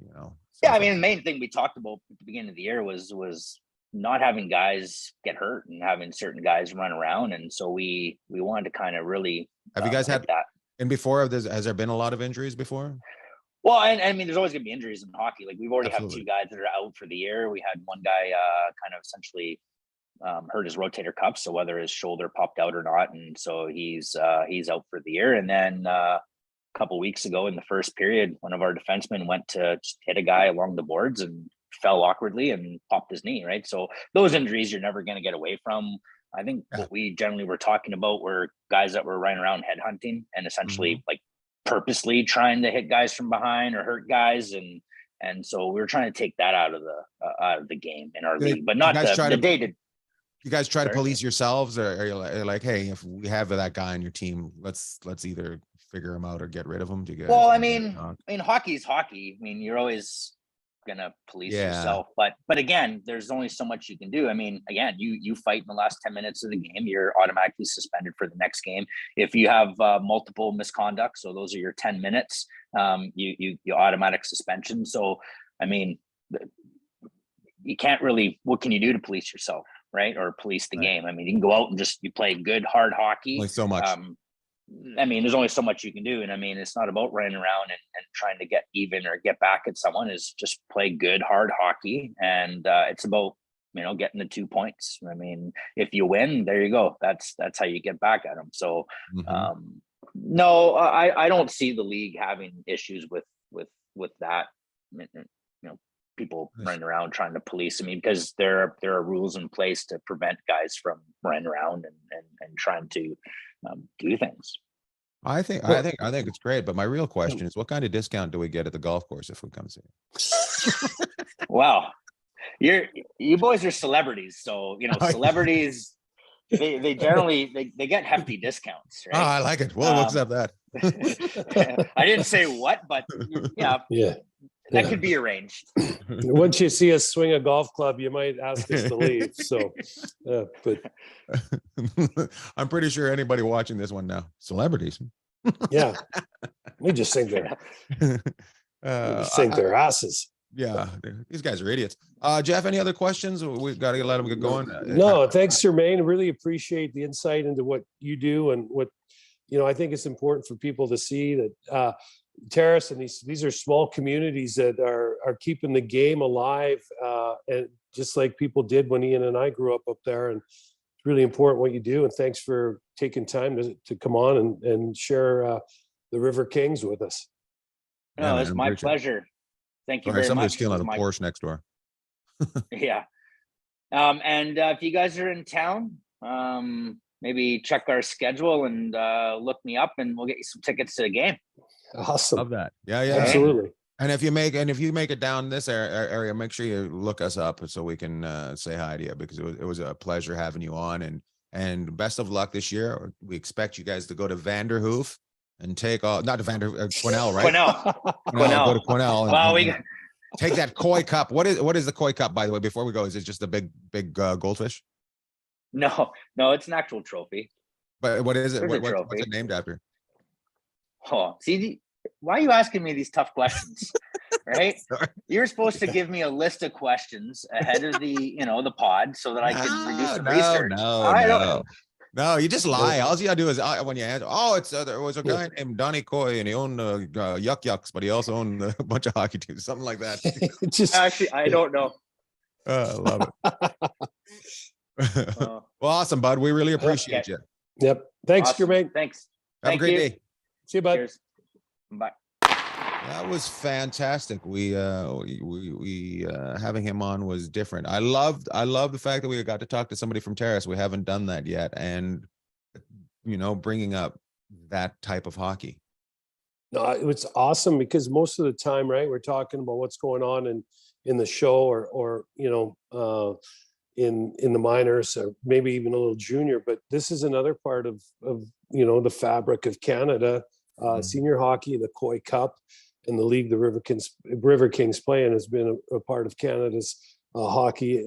Yeah, I mean, the main thing we talked about at the beginning of the year was not having guys get hurt and having certain guys run around, and so we wanted to kind of really. Have you guys had that? And before, has there been a lot of injuries before? Well, and I mean, there's always going to be injuries in hockey. Like we've already Absolutely. have 2 guys that are out for the year. We had one guy kind of essentially hurt his rotator cuff, so whether his shoulder popped out or not, and so he's out for the year. And then a couple weeks ago in the first period, one of our defensemen went to just hit a guy along the boards and fell awkwardly and popped his knee. Right, so those injuries you're never going to get away from. I think what we generally were talking about were guys that were running around headhunting and essentially like purposely trying to hit guys from behind or hurt guys, and so we were trying to take that out of the game in our league, but not the day. You guys try to police yourselves, or are you like, hey, if we have that guy on your team, let's either figure him out or get rid of him? Do you guys? Well, I mean, hockey is hockey. I mean, you're always gonna police yourself, but again, there's only so much you can do. I mean, again, you fight in the last 10 minutes of the game, you're automatically suspended for the next game. If you have multiple misconduct, so those are your 10 minutes, you automatic suspension. So I mean, you can't really, what can you do to police yourself, right? Or police the game? I mean, you can go out and you play good hard hockey. Like so much. I mean, there's only so much you can do. And I mean, it's not about running around and trying to get even or get back at someone. Is just play good, hard hockey. And it's about, getting the 2 points. I mean, if you win, there you go. That's how you get back at them. So no, I don't see the league having issues with that. People running around trying to police. I mean, because there are rules in place to prevent guys from running around and trying to do things. I think it's great. But my real question is, what kind of discount do we get at the golf course if we come see you? Wow, you boys are celebrities, so celebrities. they generally they get hefty discounts, Oh, right? I like it. We'll accept that. I didn't say what, but yeah, Yeah. that could be arranged. Once you see us swing a golf club, you might ask us to leave. So, but I'm pretty sure anybody watching this one now, celebrities. yeah, we just think their asses. Yeah, these guys are idiots. Jeff, any other questions? We've got to let them get going. No, thanks, Germaine. I really appreciate the insight into what you do and what, I think it's important for people to see that Terrace and these are small communities that are keeping the game alive, and just like people did when Ian and I grew up there. And it's really important what you do. And thanks for taking time to come on and share the River Kings with us. No, it's my pleasure. Thank you very much. Somebody's stealing a Porsche next door. Yeah. And if you guys are in town, maybe check our schedule and look me up, and we'll get you some tickets to the game. Awesome. Love that. Yeah, absolutely. And if you make it down this area, make sure you look us up so we can say hi to you, because it was a pleasure having you on, and best of luck this year. We expect you guys to go to Vanderhoof and take not to Quinnell, right? Quinnell. Go to Quinnell. Well, and take that koi cup. What is the koi cup, by the way? Before we go, is it just a big goldfish? No, it's an actual trophy. But what is it? What's it named after? Oh, see, why are you asking me these tough questions? Right? You're supposed to give me a list of questions ahead of the pod so that I can reduce the research. No, you just lie. All you gotta do is when you answer, there was a guy named Donnie Coy, and he owned Yuck Yucks, but he also owned a bunch of hockey teams, something like that. Actually, I don't know. I love it. Well, awesome, bud. We really appreciate you. Yep. Thanks, Awesome. Germaine. Thanks. Have a great day. See you, bud. Cheers. Bye. That was fantastic. We having him on was different. I love the fact that we got to talk to somebody from Terrace. We haven't done that yet, and bringing up that type of hockey. No, it was awesome because most of the time, right, we're talking about what's going on in the show or in the minors, or maybe even a little junior. But this is another part of the fabric of Canada, senior hockey, the Koi Cup, and the league the River Kings play in has been a part of Canada's hockey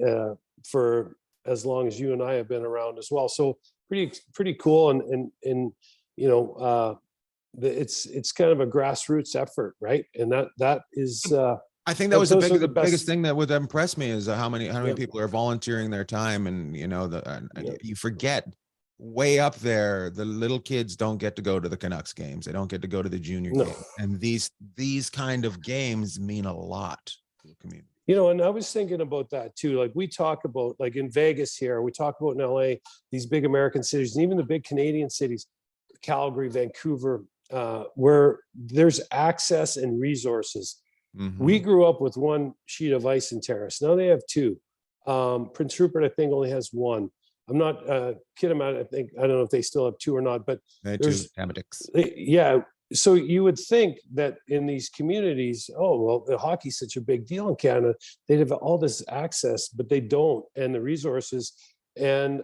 for as long as you and I have been around as well. So pretty cool, and it's kind of a grassroots effort, right? And that is. I think that was the biggest thing that would impress me is how many people are volunteering their time, and you forget way up there, the little kids don't get to go to the Canucks games. They don't get to go to the junior games, and these kind of games mean a lot to the community. And I was thinking about that too. Like we talk about, like in Vegas here, we talk about in LA, these big American cities, and even the big Canadian cities, Calgary, Vancouver, where there's access and resources. Mm-hmm. We grew up with one sheet of ice in Terrace. Now they have two. Prince Rupert, I think, only has one. I'm not kidding about it. I don't know if they still have two or not, but there's yeah. So you would think that in these communities, the hockey's such a big deal in Canada, they'd have all this access, but they don't, and the resources. And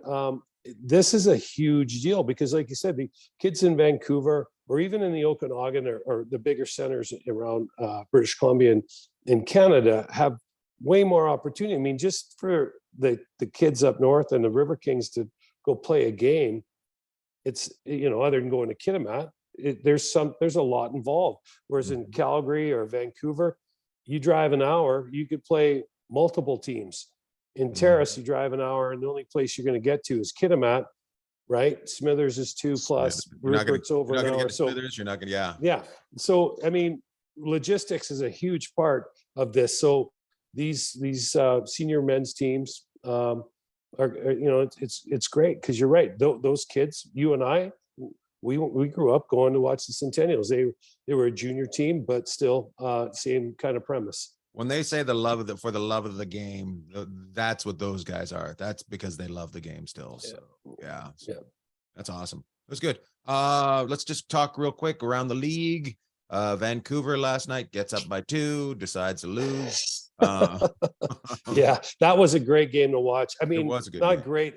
this is a huge deal because, like you said, the kids in Vancouver or even in the Okanagan or the bigger centers around British Columbia and in Canada have way more opportunity. I mean, just for the kids up north and the River Kings to go play a game, it's, other than going to Kitimat, there's a lot involved. Whereas in Calgary or Vancouver, you drive an hour, you could play multiple teams. In Terrace, you drive an hour, and the only place you're going to get to is Kitimat, right? Smithers is 2+. Rupert's over an hour. So Smithers, you're not going to, yeah. So I mean, logistics is a huge part of this. So these senior men's teams are it's great because you're right. Those kids, you and I, we grew up going to watch the Centennials. They were a junior team, but still same kind of premise. When they say for the love of the game, that's what those guys are. That's because they love the game still. So yeah. That's awesome. It was good. Let's just talk real quick around the league. Vancouver last night gets up by 2, decides to lose. Yeah, that was a great game to watch. I mean, it was a good not game. great.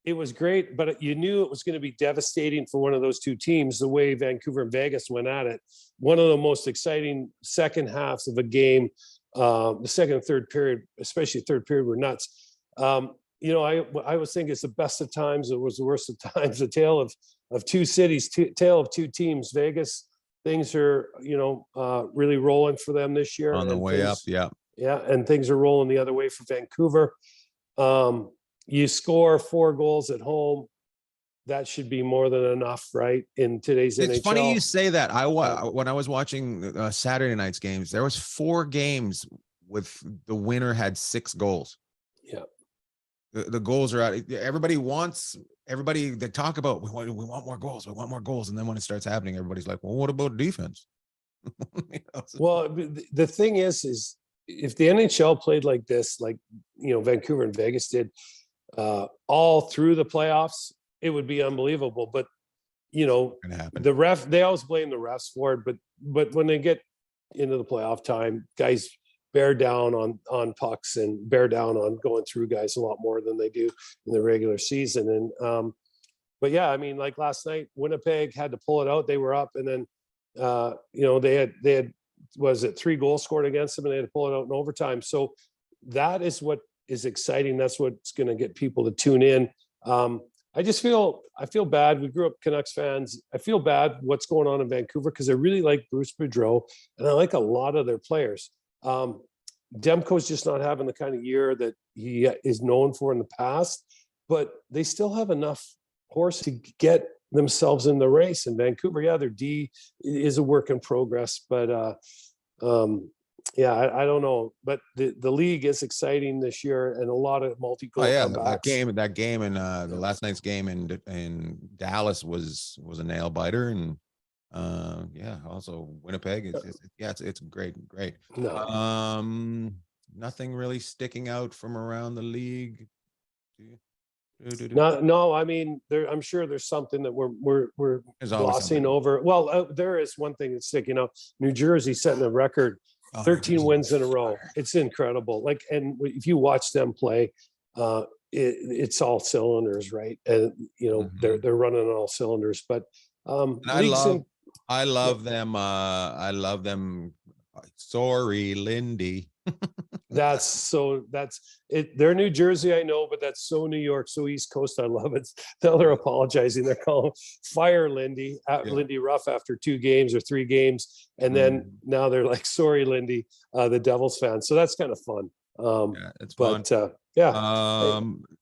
it was great, but you knew it was going to be devastating for one of those two teams, the way Vancouver and Vegas went at it. One of the most exciting second halves of a game, the second and third period, especially third period, were nuts. You know, I was thinking it's the best of times. It was the worst of times. A tale of two cities, tale of two teams. Vegas, things are, you know, really rolling for them this year. On the way up, yeah. Yeah, and things are rolling the other way for Vancouver. You score 4 goals at home, that should be more than enough, right? In today's NHL. It's funny you say that. When I was watching Saturday night's games, there was 4 games with the winner had 6 goals. Yeah, the goals are out. Everybody they talk about we want more goals, and then when it starts happening, everybody's like, well, what about defense? You know, well, the thing is if the NHL played like this, like, you know, Vancouver and Vegas did, all through the playoffs, it would be unbelievable. But, you know, they always blame the refs for it, but when they get into the playoff time, guys bear down on pucks and bear down on going through guys a lot more than they do in the regular season. And but yeah, I mean, like last night, Winnipeg had to pull it out. They were up, and then you know, they had was it 3 goals scored against them, and they had to pull it out in overtime. So that is what is exciting. That's what's going to get people to tune in. I feel bad. We grew up Canucks fans. I feel bad what's going on in Vancouver, because I really like Bruce Boudreau, and I like a lot of their players. Demko's just not having the kind of year that he is known for in the past, but they still have enough horse to get themselves in the race. In Vancouver, yeah, their D is a work in progress, but yeah, I don't know, but the league is exciting this year, and a lot of multi-goal comebacks. That game in the last night's game in Dallas was a nail biter, and yeah, also Winnipeg. It's great. No. Nothing really sticking out from around the league. No, I mean, I'm sure there's something that we're glossing over. Well, there is one thing that's sticking out. New Jersey setting a record, 13 wins in a row. It's incredible. Like, and if you watch them play, it's all cylinders, right? And you know, they're running on all cylinders. But I love them. I love them. Sorry, Lindy. That's it. They're New Jersey, I know, but that's so New York, so East Coast. I love it. They're apologizing. They're calling fire Lindy, Lindy Ruff after 2 games or 3 games, and then now they're like, sorry, Lindy, the Devils fan. So that's kind of fun. Yeah, it's fun.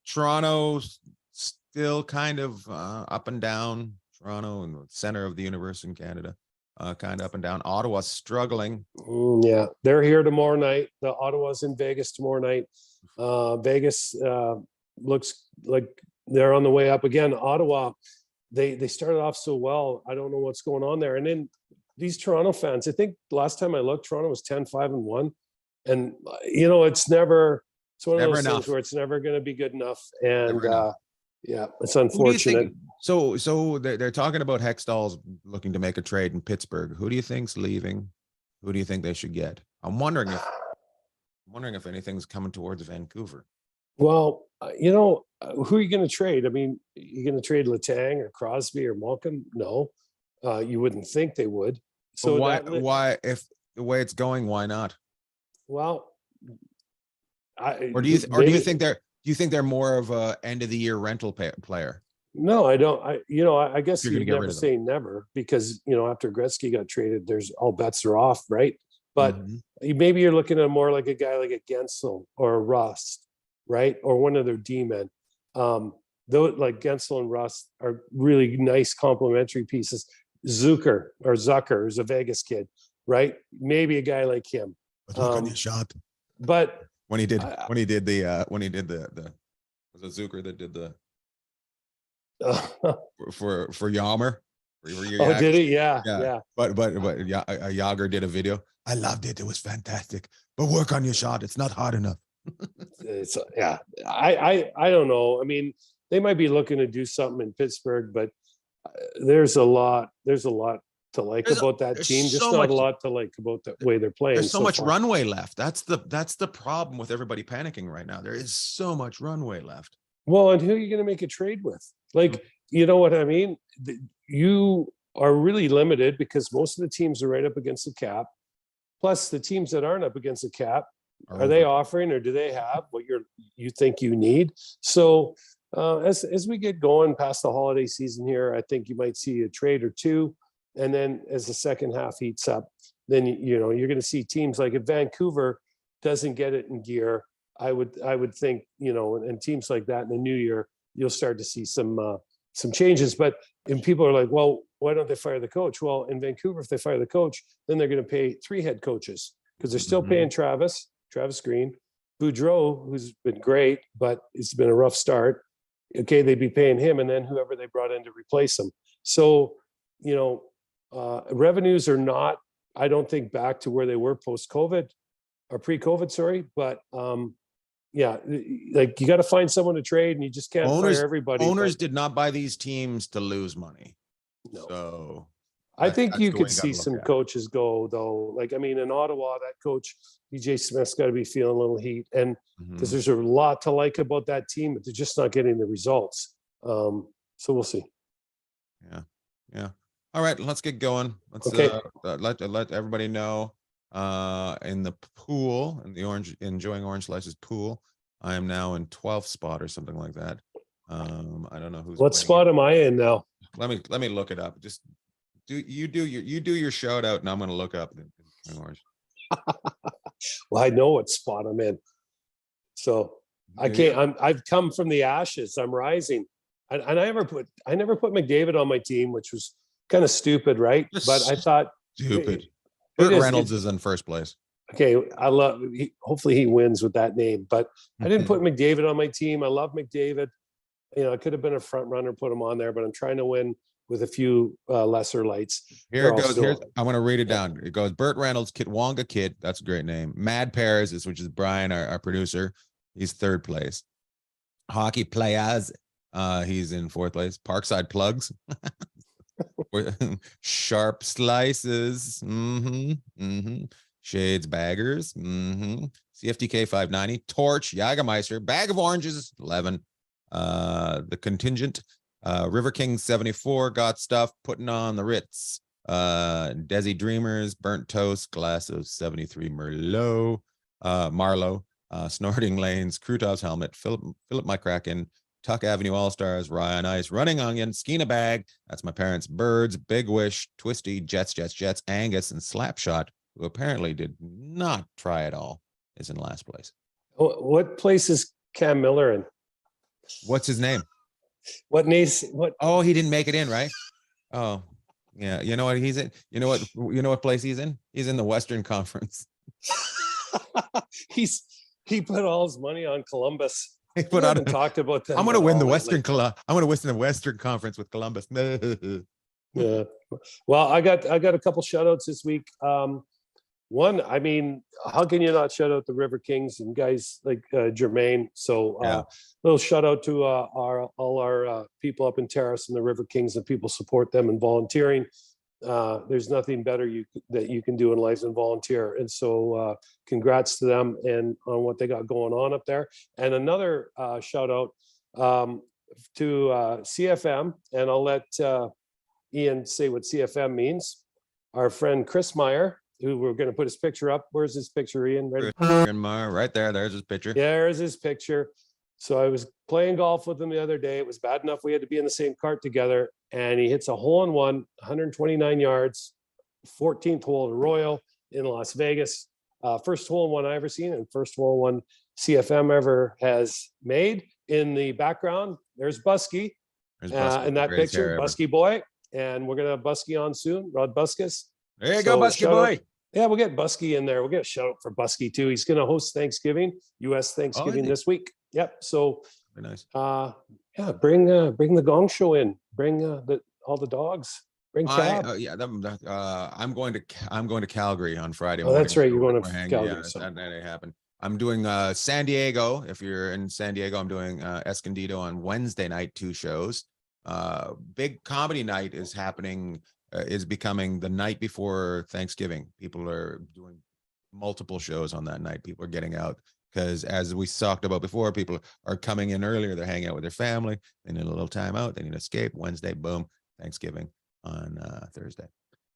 Toronto's still kind of up and down. Toronto and the center of the universe in Canada. Kind of up and down. Ottawa's struggling. Yeah, they're here tomorrow night. The Ottawa's in Vegas tomorrow night. Vegas looks like they're on the way up again. Ottawa, they started off so well. I don't know what's going on there. And then these Toronto fans, I think last time I looked, Toronto was 10-5-1. And you know, it's one of those things where it's never going to be good enough. And yeah, it's unfortunate. So they're talking about Hextall's looking to make a trade in Pittsburgh. Who do you think's leaving? Who do you think they should get? I'm wondering if anything's coming towards Vancouver. Well, you know, who are you going to trade? I mean, you're going to trade Letang or Crosby or Malkin? No, you wouldn't think they would. So why, if the way it's going, why not? Well, do you think they're more of a end of the year rental player? No, I don't. I guess you never say never, because, you know, after Gretzky got traded, there's all bets are off, right? But maybe you're looking at more like a guy like a Gensel or a Rust, right? Or one of their D-men. Though, like Gensel and Rust are really nice complementary pieces. Zucker is a Vegas kid, right? Maybe a guy like him. But look on your shot. But when he did the was it Zucker that did the for Yammer? Did he? Yeah. But Yager did a video. I loved it. It was fantastic. But work on your shot. It's not hard enough. I don't know. I mean, they might be looking to do something in Pittsburgh, but there's a lot to like about that team. Just not a lot to like about the way they're playing. There's so much runway left. That's the problem with everybody panicking right now. There is so much runway left. Well, and who are you going to make a trade with? Like, you know what I mean? You are really limited because most of the teams are right up against the cap. Plus, the teams that aren't up against the cap, are they offering or do they have what you think you need? So as we get going past the holiday season here, I think you might see a trade or two, and then as the second half heats up, then you know you're going to see teams like if Vancouver doesn't get it in gear, I would think, you know, and teams like that in the new year, you'll start to see some changes. But and people are like, well, why don't they fire the coach? Well, in Vancouver, if they fire the coach, then they're going to pay 3 head coaches because they're still paying Travis Green, Boudreau, who's been great, but it's been a rough start. Okay, they'd be paying him, and then whoever they brought in to replace him. So, you know, revenues are not, I don't think, back to where they were post-COVID or pre-COVID, sorry, but yeah, like you got to find someone to trade, and you just can't fire everybody. Owners did not buy these teams to lose money. No. So I think you could see some coaches go though. Like, I mean, in Ottawa, that coach, DJ Smith's got to be feeling a little heat. And because there's a lot to like about that team, but they're just not getting the results. So we'll see. Yeah. Yeah. All right, let's get going. Let's let everybody know in the pool, in the enjoying orange slices pool, I am now in 12th spot or something like that. I don't know who's what spot am I in now. Let me look it up. Just do your shout out, and I'm going to look up orange. Well, I know what spot I'm in, so I can't. I've come from the ashes. I'm rising, and I never put McDavid on my team, which was kind of stupid, right? But I thought stupid. Burt Reynolds is in first place. Okay, hopefully he wins with that name, but I didn't put McDavid on my team. I love McDavid. You know, I could have been a front runner, put him on there, but I'm trying to win with a few lesser lights. Here it goes. I'm going to read it down. It goes Burt Reynolds, Kitwanga Kid. That's a great name. Mad Paris, which is Brian, our producer. He's third place. Hockey Playaz. He's in fourth place. Parkside Plugs. Sharp Slices. Shades Baggers. CFTK 590. Torch. Jagermeister. Bag of Oranges. 11. The Contingent. River King 74. Got Stuff. Putting on the Ritz. Desi Dreamers. Burnt Toast. Glass of 73 Merlot. Marlowe. Snorting Lanes. Krutov's Helmet. Philip McCracken. Tuck Avenue All-Stars, Ryan Ice, Running Onion, Skeena Bag, that's my parents, Birds, Big Wish, Twisty, Jets, Angus, and Slapshot, who apparently did not try at all, is in last place. What place is Cam Miller in? What's his name? What? Oh, he didn't make it in, right? Oh, yeah. You know what he's in? You know what place he's in? He's in the Western Conference. He put all his money on Columbus. He put out talked about that. I'm going to win the Western I'm going to win the Western Conference with Columbus. Yeah. Well, I got a couple shout outs this week. One, I mean, how can you not shout out the River Kings and guys like Germaine? So little shout out to all our people up in Terrace and the River Kings, and people support them and volunteering. There's nothing better that you can do in life than volunteer. And so congrats to them and on what they got going on up there. And another shout out to CFM, and I'll let Ian say what CFM means. Our friend Chris Meyer, who we're going to put his picture up. Where's his picture, Ian? Right there. There's his picture. There's his picture. So I was playing golf with him the other day. It was bad enough we had to be in the same cart together, and he hits a hole-in-one, 129 yards, 14th hole at Royal in Las Vegas. First hole-in-one I ever seen, and first hole-in-one CFM ever has made. In the background, there's Busky. In that picture, Busky boy. And we're going to have Busky on soon, Rod Buskus. There you go, Busky boy. Yeah, we'll get Busky in there. We'll get a shout out for Busky too. He's going to host Thanksgiving, U.S. Thanksgiving this week. Yep. So very nice. Yeah, bring the Gong Show in. Bring all the dogs. Bring Cab. I'm going to Calgary on Friday. Oh, that's right. You're going to Calgary. Yeah, that happened. I'm doing San Diego. If you're in San Diego, I'm doing Escondido on Wednesday night, 2 shows. Big comedy night is happening. Is becoming the night before Thanksgiving. People are doing multiple shows on that night. People are getting out. because as we talked about before, people are coming in earlier, they're hanging out with their family, they need a little time out, they need to escape. Wednesday, boom, Thanksgiving on Thursday.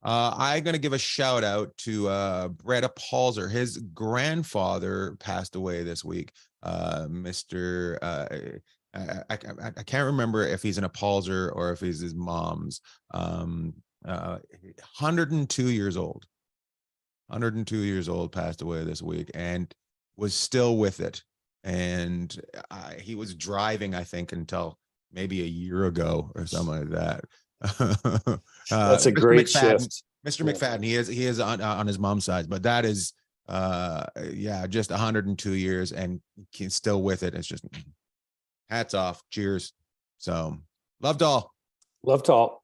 I'm going to give a shout out to Bretta Palzer. His grandfather passed away this week. Mr. I can't remember if he's an Palzer or if he's his mom's. 102 years old. 102 years old, passed away this week and was still with it. And he was driving, I think, until maybe a year ago or something like that. That's a Mr. great McFadden, shift. Mr. McFadden, he is on his mom's side, but that is yeah, just 102 years and he's still with it. It's just hats off. Cheers. So loved all. Love to all.